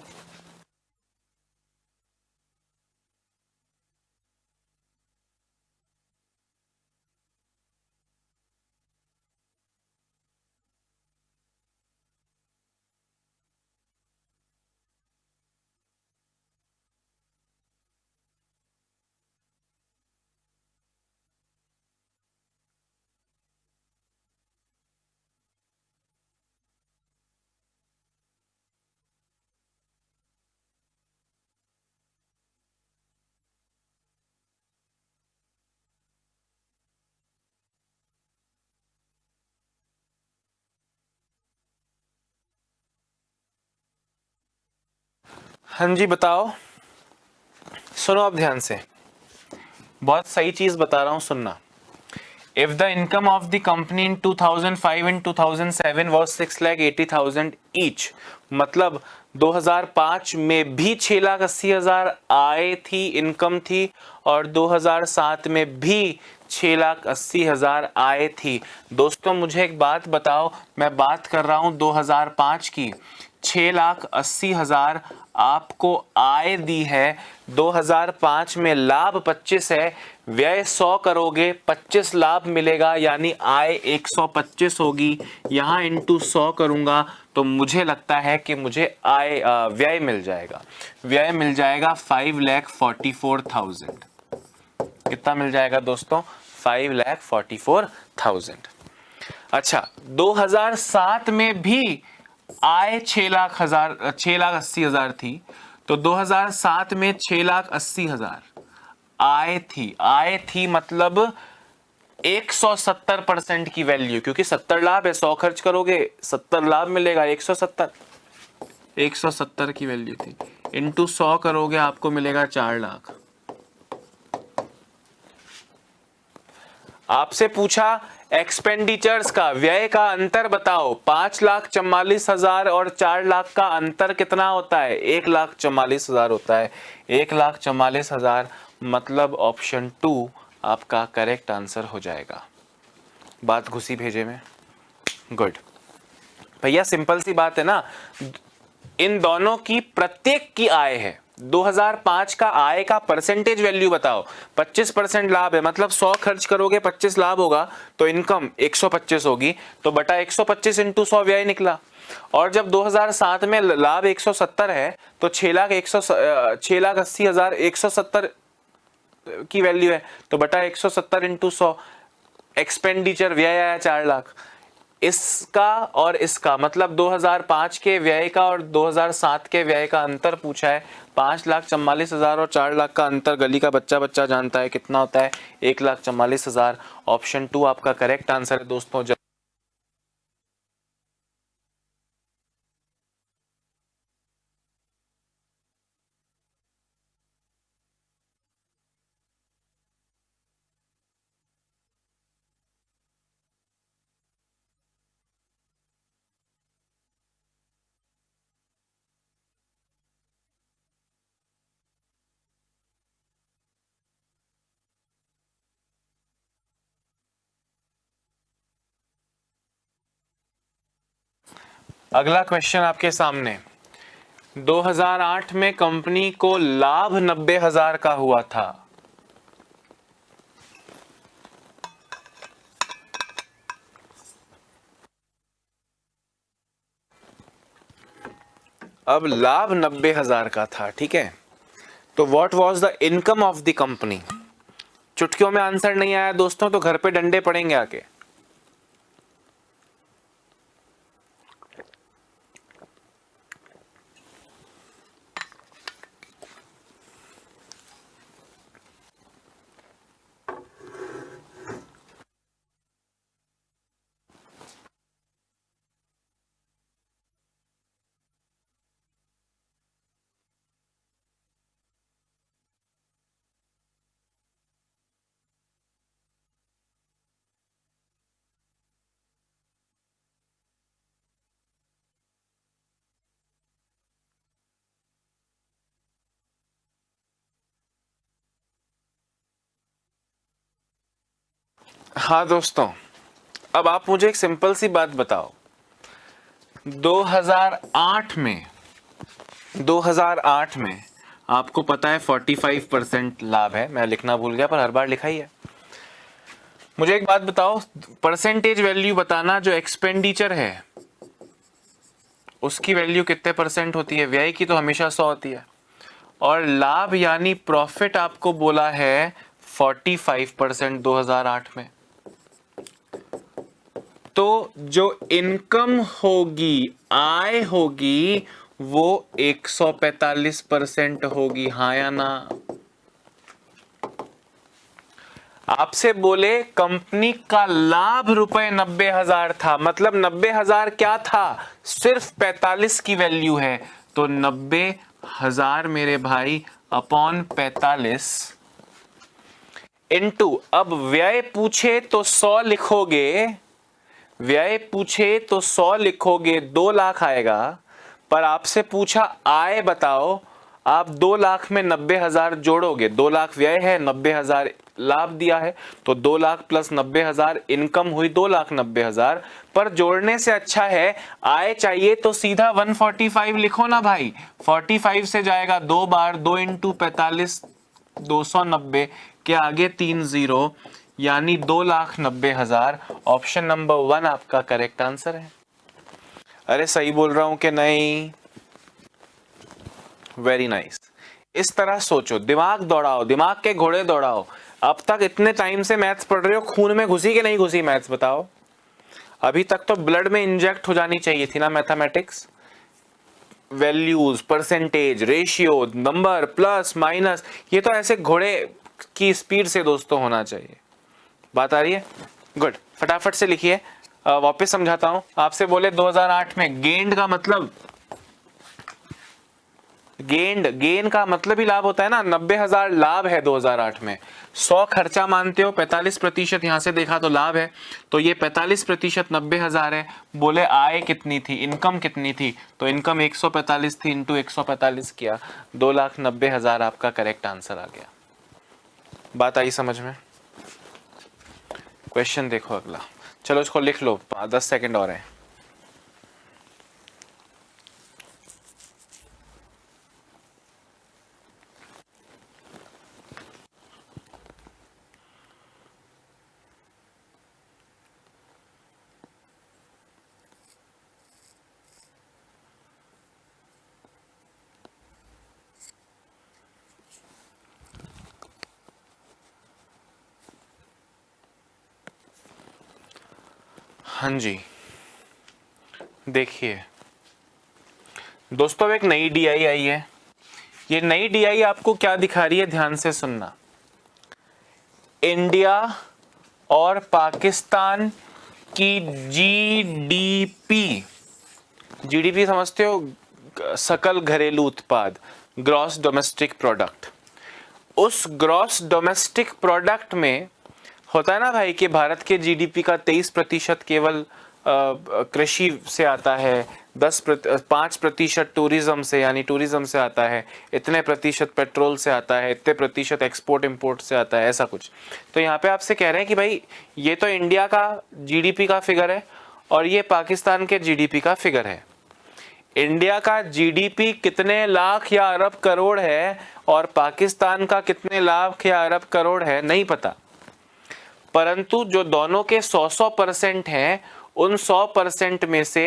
हाँ जी बताओ, सुनो अब ध्यान से, बहुत सही चीज बता रहा हूं, सुनना। If the income of the company in 2005 and 2007 was 6,80,000 each, मतलब 2005 में भी 6,80,000 आय थी, इनकम थी, और 2007 में भी 6,80,000 आय थी। दोस्तों मुझे एक बात बताओ, मैं बात कर रहा हूं 2005 की, 6,80,000 आपको आय दी है, 2005 में लाभ 25 है, व्यय 100 करोगे, 25 लाभ मिलेगा, यानी आय 125 होगी। यहां इंटू 100 करूंगा तो मुझे लगता है कि मुझे व्यय मिल जाएगा। व्यय मिल जाएगा 5,44,000। कितना मिल जाएगा दोस्तों? 5,44,000। अच्छा, 2007 में भी आय 6,80,000 थी, तो 2007 में 6,80,000 आय थी मतलब 170% की वैल्यू, क्योंकि 70 लाभ है, 100 खर्च करोगे 70 लाभ मिलेगा, 170 की वैल्यू थी, इंटू 100 करोगे आपको मिलेगा 4 लाख। आपसे पूछा एक्सपेंडिचर्स का, व्यय का अंतर बताओ, 5,44,000 और 4 लाख का अंतर कितना होता है? 1,44,000 होता है। 1,44,000 मतलब ऑप्शन 2 आपका करेक्ट आंसर हो जाएगा। बात घुसी भेजे में? गुड भैया, सिंपल सी बात है ना, इन दोनों की प्रत्येक की आय है। 2005 का आय का परसेंटेज वैल्यू बताओ, 25% लाभ है, मतलब 100 खर्च करोगे 25 लाभ होगा, तो इनकम 125 होगी, तो बटा 125 इंटू 100 व्यय निकला। और जब 2007 में लाभ 170 है, तो 6,80,000 170 की वैल्यू है, तो बटा 170 इंटू 100, एक्सपेंडिचर व्यय आया 4 लाख। इसका और इसका मतलब 2005 के व्यय का और 2007 के व्यय का अंतर पूछा है। 5,44,000 और 4 लाख का अंतर गली का बच्चा बच्चा जानता है, कितना होता है? 1,44,000। ऑप्शन 2 आपका करेक्ट आंसर है दोस्तों। अगला क्वेश्चन आपके सामने, 2008 में कंपनी को लाभ 90,000 का हुआ था। अब लाभ 90,000 का था, ठीक है, तो what was the income of the company? चुटकियों में आंसर नहीं आया दोस्तों तो घर पे डंडे पड़ेंगे आके। हाँ दोस्तों, अब आप मुझे एक सिंपल सी बात बताओ, 2008 में आपको पता है 45% लाभ है, मैं लिखना भूल गया पर हर बार लिखा ही है। मुझे एक बात बताओ, परसेंटेज वैल्यू बताना, जो एक्सपेंडिचर है उसकी वैल्यू कितने परसेंट होती है? व्यय की तो हमेशा 100 होती है, और लाभ यानी प्रॉफिट आपको बोला है 45% 2008 में। तो जो इनकम होगी, आय होगी, वो 145% होगी, हाँ या ना? आपसे बोले कंपनी का लाभ रुपए 90,000 था, मतलब 90,000 क्या था? सिर्फ 45 की वैल्यू है, तो 90,000 मेरे भाई अपॉन 45 इनटू, अब व्यय पूछे तो 100 लिखोगे, व्यय पूछे तो 100 लिखोगे, 2 लाख आएगा। पर आपसे पूछा आय बताओ, आप 2 लाख में 90,000 जोड़ोगे, 2 लाख व्यय है, 90,000 लाभ दिया है, तो 2 लाख प्लस 90,000 इनकम हुई 2,90,000। पर जोड़ने से अच्छा है, आय चाहिए तो सीधा 145 लिखो ना भाई, 45 से जाएगा 2 बार, 2 इंटू 45 290 के आगे 3 जीरो, यानी 2,90,000। ऑप्शन नंबर 1 आपका करेक्ट आंसर है। अरे सही बोल रहा हूं कि नहीं? Very nice. इस तरह सोचो, दिमाग दौड़ाओ, दिमाग के घोड़े दौड़ाओ। अब तक इतने टाइम से मैथ्स पढ़ रहे हो, खून में घुसी कि नहीं घुसी मैथ्स बताओ? अभी तक तो ब्लड में इंजेक्ट हो जानी चाहिए थी ना mathematics. Values, percentage, ratio, number, plus minus, ये तो ऐसे घोड़े की स्पीड से दोस्तों होना चाहिए। बात आ रही है? गुड, फटाफट से लिखिए। वापस समझाता हूं। आपसे बोले 2008 में गेंड का मतलब, गेन का मतलब ही लाभ होता है ना। 90,000 लाभ है 2008 में, 100 खर्चा मानते हो, 45% यहां से देखा तो लाभ है, तो ये 45% 90,000 है। बोले आय कितनी थी, इनकम कितनी थी, तो इनकम 145 थी, इंटू 145 किया, 2,90,000 आपका करेक्ट आंसर आ गया। बात आई समझ में? क्वेश्चन देखो अगला, चलो इसको लिख लो, 10 सेकंड और है। हाँ जी, देखिए दोस्तों, एक नई डीआई आई है। ये नई डीआई आपको क्या दिखा रही है, ध्यान से सुनना। इंडिया और पाकिस्तान की जीडीपी, जीडीपी समझते हो, सकल घरेलू उत्पाद, ग्रॉस डोमेस्टिक प्रोडक्ट। उस ग्रॉस डोमेस्टिक प्रोडक्ट में होता है ना भाई कि भारत के जीडीपी का 23% केवल कृषि से आता है, 5% टूरिज्म से, यानी टूरिज्म से आता है, इतने प्रतिशत पेट्रोल से आता है, इतने प्रतिशत एक्सपोर्ट इंपोर्ट से आता है, ऐसा कुछ। तो यहाँ पे आपसे कह रहे हैं कि भाई ये तो इंडिया का जीडीपी का फिगर है और ये पाकिस्तान के जीडीपी का फिगर है। इंडिया का जीडीपी कितने लाख या अरब करोड़ है और पाकिस्तान का कितने लाख या अरब करोड़ है नहीं पता, परंतु जो दोनों के 100% हैं, उन 100% में से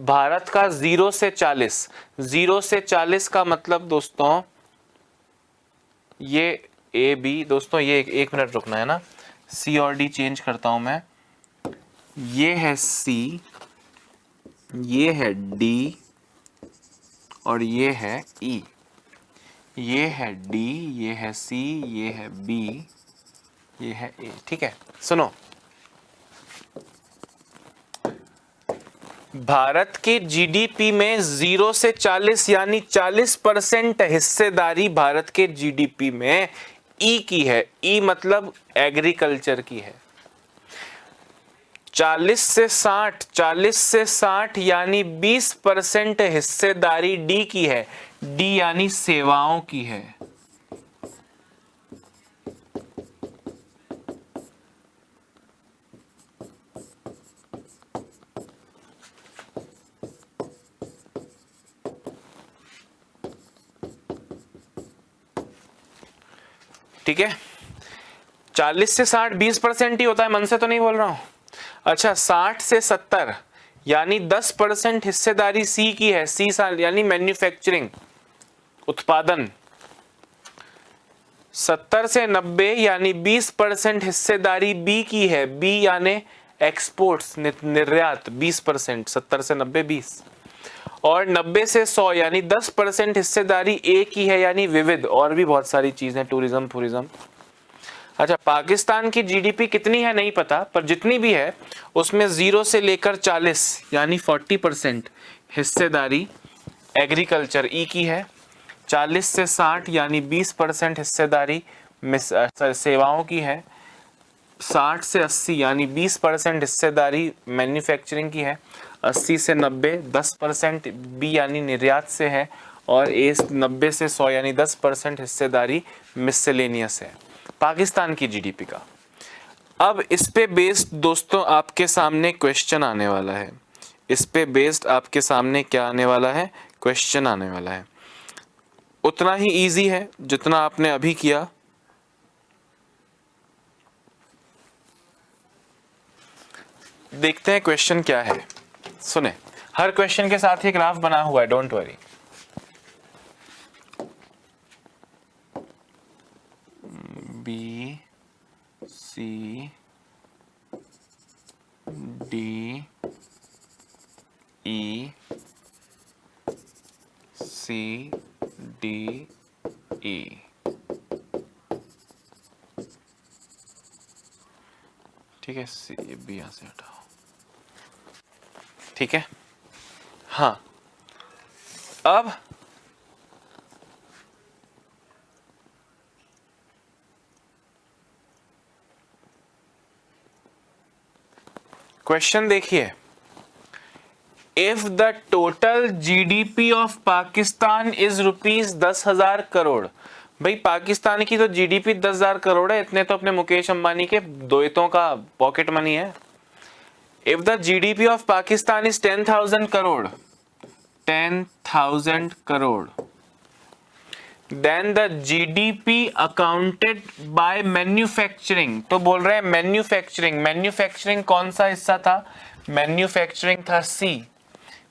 भारत का 0 से 40, 0 से 40 का मतलब दोस्तों ये ए बी, दोस्तों ये एक मिनट रुकना है ना, सी और डी चेंज करता हूं मैं। ये है सी, ये है डी और ये है ई। ये है डी, ये है सी, ये है बी, ये है ए। ठीक है, सुनो, भारत के जीडीपी में 0 से 40 यानी 40% हिस्सेदारी भारत के जीडीपी में ई की है। ई मतलब एग्रीकल्चर की है। 40 से 60 यानी 20% हिस्सेदारी डी की है। डी यानी सेवाओं की है। ठीक है, 40 से 60 20% ही होता है, मन से तो नहीं बोल रहा हूं। अच्छा 60 से 70 यानी 10% हिस्सेदारी सी की है, सी साल यानी मैन्युफैक्चरिंग उत्पादन। 70 से 90 यानी 20% हिस्सेदारी बी की है, बी यानी एक्सपोर्ट्स निर्यात 20%, 70 से 90 20। और 90 से 100 यानी 10% हिस्सेदारी ए की है यानी विविध, और भी बहुत सारी चीजें, टूरिज्म फूरिज्म। अच्छा पाकिस्तान की जीडीपी कितनी है नहीं पता, पर जितनी भी है उसमें 0 से लेकर 40 यानी 40% हिस्सेदारी एग्रीकल्चर ई की है। 40 से 60 यानी 20% हिस्सेदारी सेवाओं की है। 60 से 80 यानी 20% हिस्सेदारी मैन्युफैक्चरिंग की है। 80 से 90 10% बी यानी निर्यात से है। और ए 90 से 100 यानी 10% हिस्सेदारी मिसलेनियस है पाकिस्तान की जीडीपी का। अब इस पे बेस्ड दोस्तों आपके सामने क्वेश्चन आने वाला है, इस पे बेस्ड आपके सामने क्या आने वाला है, क्वेश्चन आने वाला है। उतना ही इजी है जितना आपने अभी किया। देखते हैं क्वेश्चन क्या है, सुने। हर क्वेश्चन के साथ ही ग्राफ बना हुआ है, don't worry. B C D E C D E, ठीक है। सी बी यहां से हटाओ, ठीक है। हाँ अब क्वेश्चन देखिए, if the total GDP of Pakistan is ₹10,000 crore. भाई पाकिस्तान की तो जीडीपी 10,000 करोड़ है, इतने तो अपने मुकेश अंबानी के दोस्तों का पॉकेट मनी है। If the GDP of Pakistan is 10,000 crore, 10,000 crore, then the GDP accounted by manufacturing, तो बोल रहे हैं मैन्युफैक्चरिंग। मैन्युफैक्चरिंग कौन सा हिस्सा था, मैन्युफैक्चरिंग था सी,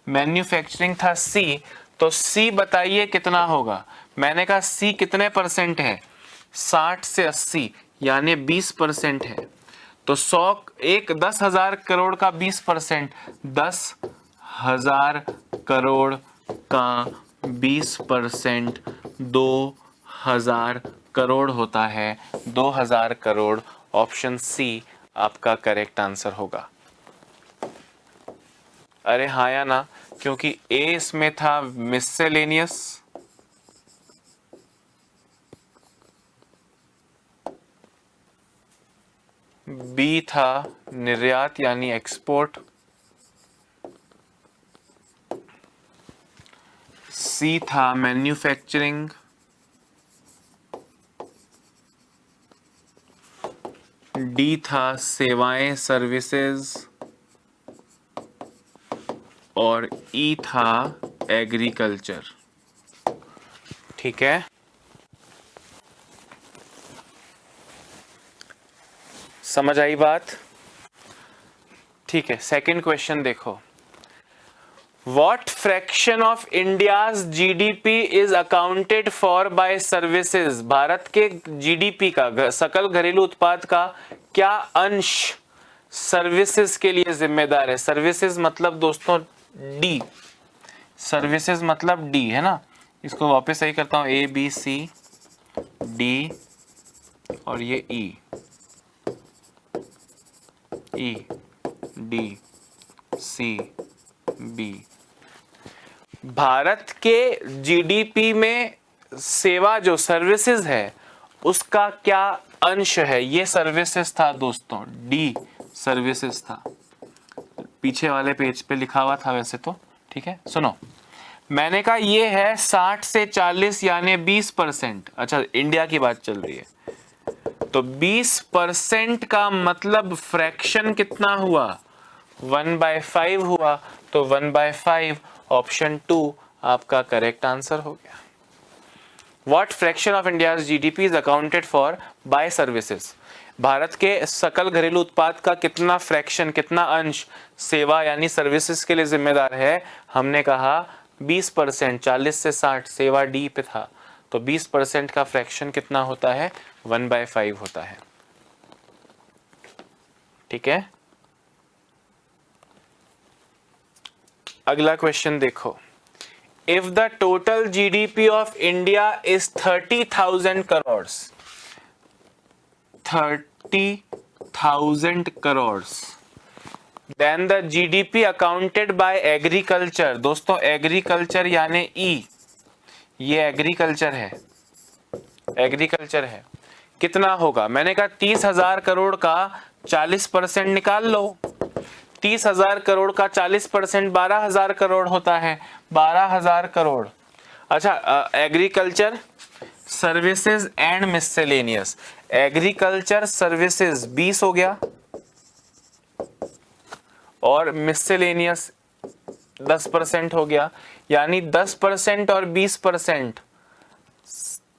मैन्युफैक्चरिंग था सी। तो सी बताइए कितना होगा। मैंने कहा सी कितने परसेंट है, 60 से 80 यानी 20% है। तो 10,000 करोड़ का 20%, 10,000 करोड़ का 20% 2,000 करोड़ होता है। 2,000 करोड़, ऑप्शन सी आपका करेक्ट आंसर होगा। अरे हाँ या ना, क्योंकि ए इसमें था मिसलेनियस, बी था निर्यात यानी एक्सपोर्ट, सी था मैन्युफैक्चरिंग, डी था सेवाएं सर्विसेज, और ई था एग्रीकल्चर। ठीक है, समझ आई बात? ठीक है, सेकंड क्वेश्चन देखो। What fraction of India's GDP is accounted for by services? Bharat के जीडीपी का, सकल घरेलू उत्पाद का क्या अंश सर्विसेज के लिए जिम्मेदार है? सर्विसेज मतलब दोस्तों डी, सर्विसेज मतलब डी है ना। इसको वापस सही करता हूं, ए बी सी डी और ये E, E D C B. Bharat के जीडीपी में सेवा जो सर्विसेज है उसका क्या अंश है? ये सर्विसेज था दोस्तों, डी सर्विसेज था, पीछे वाले पेज पे लिखा हुआ था वैसे तो। ठीक है, सुनो, मैंने कहा ये है 60 से 40 यानी 20%। अच्छा इंडिया की बात चल रही है, तो 20% का मतलब फ्रैक्शन कितना हुआ, 1/5 हुआ। तो 1/5 ऑप्शन 2 आपका करेक्ट आंसर हो गया। What fraction of India's GDP is accounted for by services, Bharat के सकल घरेलू उत्पाद का कितना फ्रैक्शन, कितना अंश सेवा यानी सर्विसेज के लिए जिम्मेदार है? हमने कहा 20%, 40 से 60, सेवा डी पे था, तो 20% का फ्रैक्शन कितना होता है? 1/5 होता है। ठीक है, अगला क्वेश्चन देखो। If the total GDP of India is 30,000 crore, 30,000 crore, then the GDP accounted by agriculture, दोस्तों एग्रीकल्चर यानी ई, ये एग्रीकल्चर है, एग्रीकल्चर है, कितना होगा? मैंने कहा 30,000 करोड़ का 40% निकाल लो। 30,000 करोड़ का 40% 12,000 करोड़ होता है, 12,000 करोड़। अच्छा, agriculture services and miscellaneous, agriculture services 20 हो गया और मिसलेनियस 10% हो गया, यानी 10% और 20%,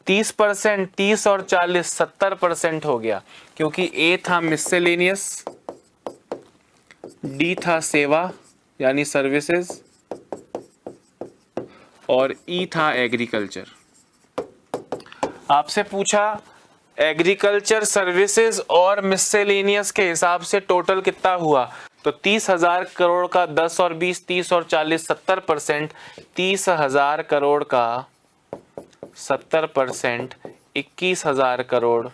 30%, 30 और 40, 70% हो गया, क्योंकि ए था मिसलेनियस, डी था सेवा यानी सर्विसेज, और ई था एग्रीकल्चर। आपसे पूछा एग्रीकल्चर सर्विसेज और मिसलेनियस के हिसाब से टोटल कितना हुआ, तो 30,000 करोड़ का 10 और 20, 30 और 40, 70%, 30,000 करोड़ का 70%, 21,000 करोड़,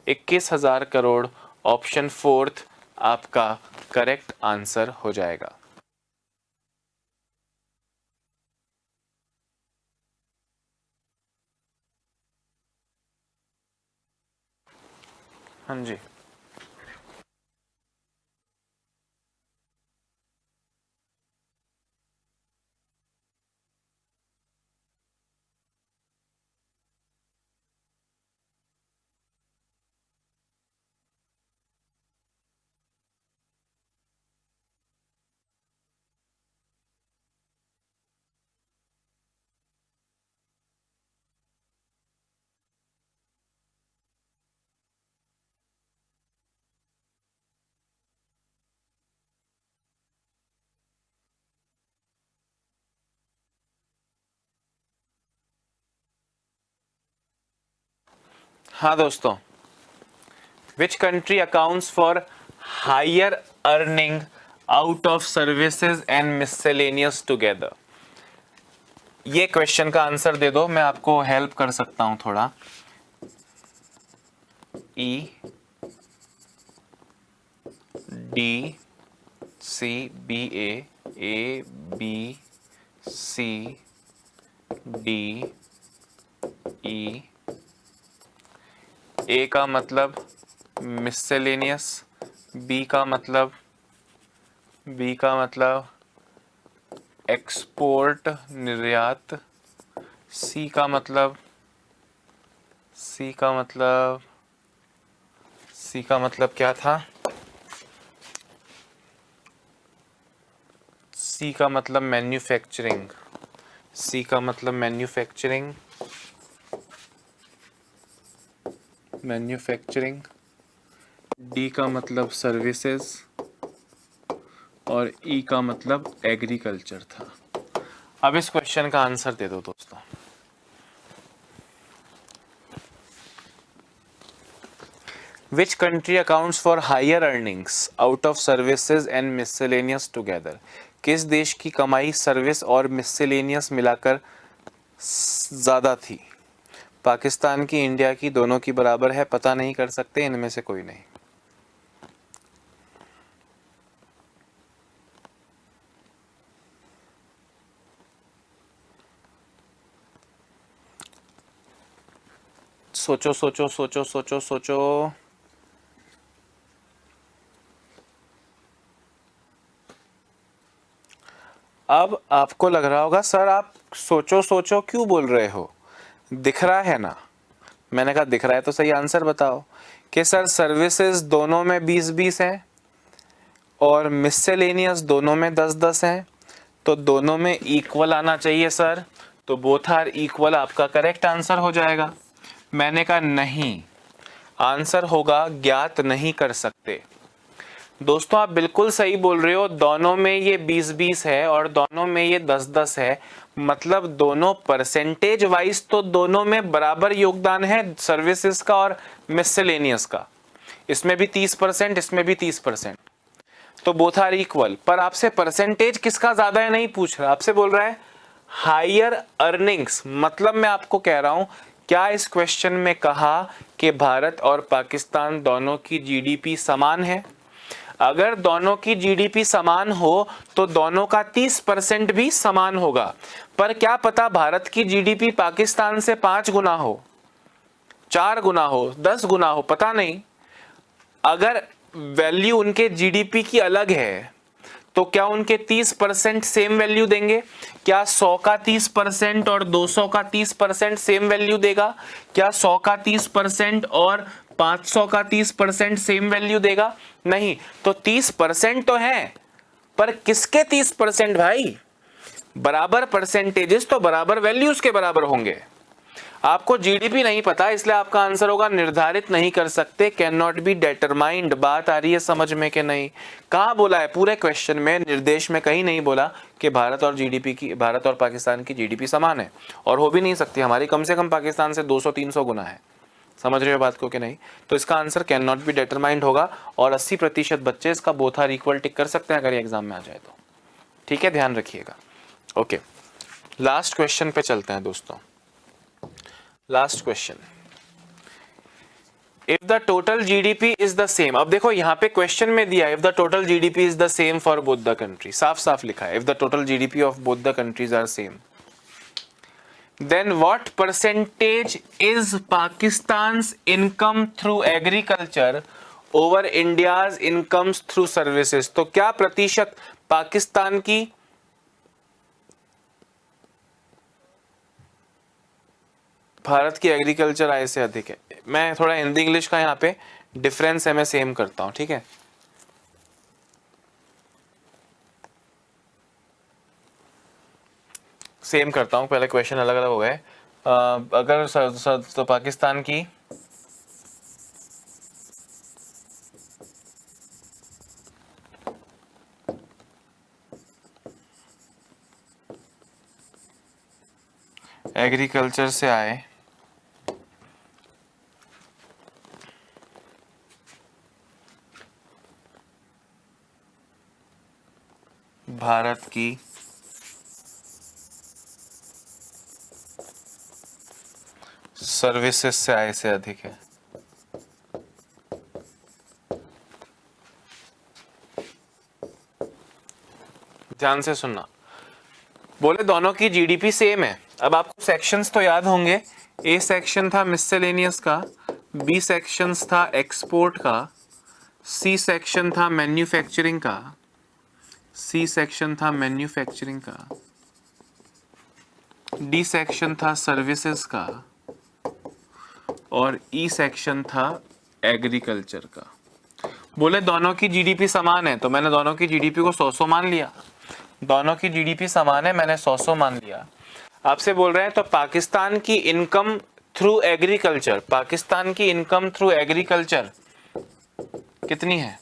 21,000 करोड़, ऑप्शन 4 आपका करेक्ट आंसर हो जाएगा। हाँ जी, हाँ दोस्तों, which country accounts for higher earning out of services and miscellaneous together? ये क्वेश्चन का आंसर दे दो, मैं आपको हेल्प कर सकता हूं थोड़ा। E D C B A B C D E, A का मतलब मिसलेनियस, बी का मतलब एक्सपोर्ट निर्यात, सी का मतलब क्या था? सी का मतलब मैन्युफैक्चरिंग, सी का मतलब मैन्युफैक्चरिंग, डी का मतलब सर्विसेज और ई का मतलब एग्रीकल्चर था। अब इस क्वेश्चन का आंसर दे दो दोस्तों। Which country accounts for higher earnings out of services and miscellaneous together? किस देश की कमाई सर्विस और मिसलेनियस मिलाकर ज्यादा थी? पाकिस्तान की, इंडिया की, दोनों की बराबर है, पता नहीं कर सकते, इनमें से कोई नहीं। सोचो सोचो सोचो सोचो सोचो। अब आपको लग रहा होगा सर आप सोचो सोचो क्यों बोल रहे हो, दिख रहा है ना। मैंने कहा दिख रहा है तो सही आंसर बताओ कि सर सर्विसेज दोनों में 20-20 है और मिसलेनियस दोनों में 10-10 है, तो दोनों में इक्वल आना चाहिए सर। तो बोथ आर इक्वल आपका करेक्ट आंसर हो जाएगा। मैंने कहा नहीं, आंसर होगा ज्ञात नहीं कर सकते। दोस्तों आप बिल्कुल सही बोल रहे हो, दोनों में ये 20-20 है और दोनों में ये 10-10 है, मतलब दोनों परसेंटेज वाइज तो दोनों में बराबर योगदान है सर्विसेज का और मिसलेनियस का। इसमें भी 30%, इसमें भी 30%, तो बोथ आर इक्वल। पर आपसे परसेंटेज किसका ज्यादा है नहीं पूछ रहा, आपसे बोल रहा है हायर अर्निंग्स। मतलब मैं आपको कह रहा हूं, क्या इस क्वेश्चन में कहा कि भारत और पाकिस्तान दोनों की जीडीपी समान है? अगर दोनों की जीडीपी समान हो तो दोनों का 30% भी समान होगा। पर क्या पता भारत की जीडीपी पाकिस्तान से 5 गुना हो, 4 गुना हो, 10 गुना हो, पता नहीं। अगर वैल्यू उनके जीडीपी की अलग है तो क्या उनके 30% सेम वैल्यू देंगे? क्या 100 का 30% और 200 का 30% सेम वैल्यू देगा? क्या 100 का 30% और 500 का 30% सेम वैल्यू देगा? नहीं। तो 30% तो है, पर किसके 30% भाई? बराबर परसेंटेजेस तो बराबर वैल्यूज के बराबर होंगे। आपको जीडीपी नहीं पता, इसलिए आपका आंसर होगा निर्धारित नहीं कर सकते, कैन नॉट बी डिटरमाइंड। बात आ रही है समझ में कि नहीं? कहां बोला है पूरे क्वेश्चन में, निर्देश में कहीं नहीं बोला कि भारत और पाकिस्तान की जीडीपी समान है, और हो भी नहीं सकती। हमारी कम से कम पाकिस्तान से 200-300 गुना है। समझ रहे हो बात को कि नहीं? तो इसका answer can not be determined होगा, और 80% बच्चे इसका बोथ आर इक्वल टिक कर सकते हैं अगर ये एग्जाम में आ जाए तो। ठीक है, ध्यान रखिएगा। ओके, लास्ट क्वेश्चन पे चलते हैं दोस्तों। Last question, if the total GDP is the same. अब देखो यहां पे क्वेश्चन में दिया if the total GDP is the same for both the country, साफ साफ लिखा है if the total GDP of both the countries are same, then what percentage is Pakistan's income through agriculture over India's incomes through services? तो क्या प्रतिशत पाकिस्तान की भारत की agriculture आय से अधिक है? मैं थोड़ा हिंदी इंग्लिश का यहाँ पे डिफरेंस है, मैं सेम करता हूं, ठीक है? सेम करता हूं, पहले क्वेश्चन अलग अलग हो गए। अगर तो पाकिस्तान की एग्रीकल्चर से आए भारत की सर्विसेज से आय से अधिक है, ध्यान से सुनना। बोले दोनों की जीडीपी सेम है। अब आपको सेक्शंस तो याद होंगे, ए सेक्शन था मिसलेनियस का, बी सेक्शंस था एक्सपोर्ट का, सी सेक्शन था मैन्युफैक्चरिंग का, सी सेक्शन था मैन्युफैक्चरिंग का, डी सेक्शन था सर्विसेज का, और ई सेक्शन था एग्रीकल्चर का। बोले दोनों की जीडीपी समान है, तो मैंने दोनों की जीडीपी को 100 मान लिया। दोनों की जीडीपी समान है, मैंने 100 मान लिया। आपसे बोल रहे हैं तो पाकिस्तान की इनकम थ्रू एग्रीकल्चर, पाकिस्तान की इनकम थ्रू एग्रीकल्चर कितनी है?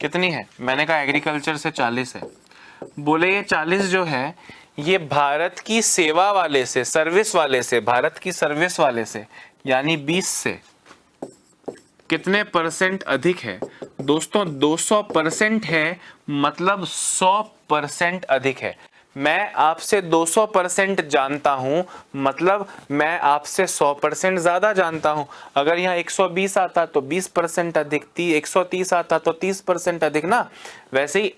कितनी है? मैंने कहा एग्रीकल्चर से 40 है। बोले ये 40 जो है ये भारत की सेवा वाले से, सर्विस वाले से, भारत की सर्विस वाले से यानी 20 से कितने परसेंट अधिक है? दोस्तों 200% है, मतलब 100% अधिक है। मैं आपसे 200% जानता हूं, मतलब मैं आपसे 100% ज्यादा जानता हूं। अगर यहाँ 120 आता तो 20% अधिक, 130 आता तो 30% अधिक ना। वैसे ही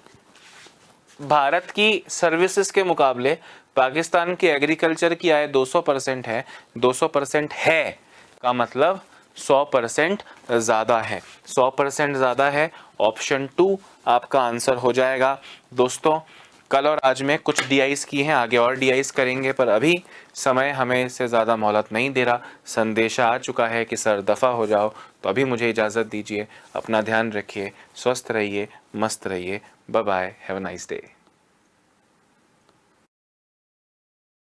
भारत की सर्विसेज के मुकाबले पाकिस्तान की एग्रीकल्चर की आय 200% है। 200% है का मतलब 100% ज्यादा है। 100% ज्यादा है। ऑप्शन 2 आपका आंसर हो जाएगा। दोस्तों कल और आज में कुछ डीआईस की हैं, आगे और डीआईस करेंगे, पर अभी समय हमें इससे ज़्यादा मोहलत नहीं दे रहा। संदेशा आ चुका है कि सर दफ़ा हो जाओ, तो अभी मुझे इजाज़त दीजिए। अपना ध्यान रखिए, स्वस्थ रहिए, मस्त रहिए। Bye bye, have a nice day.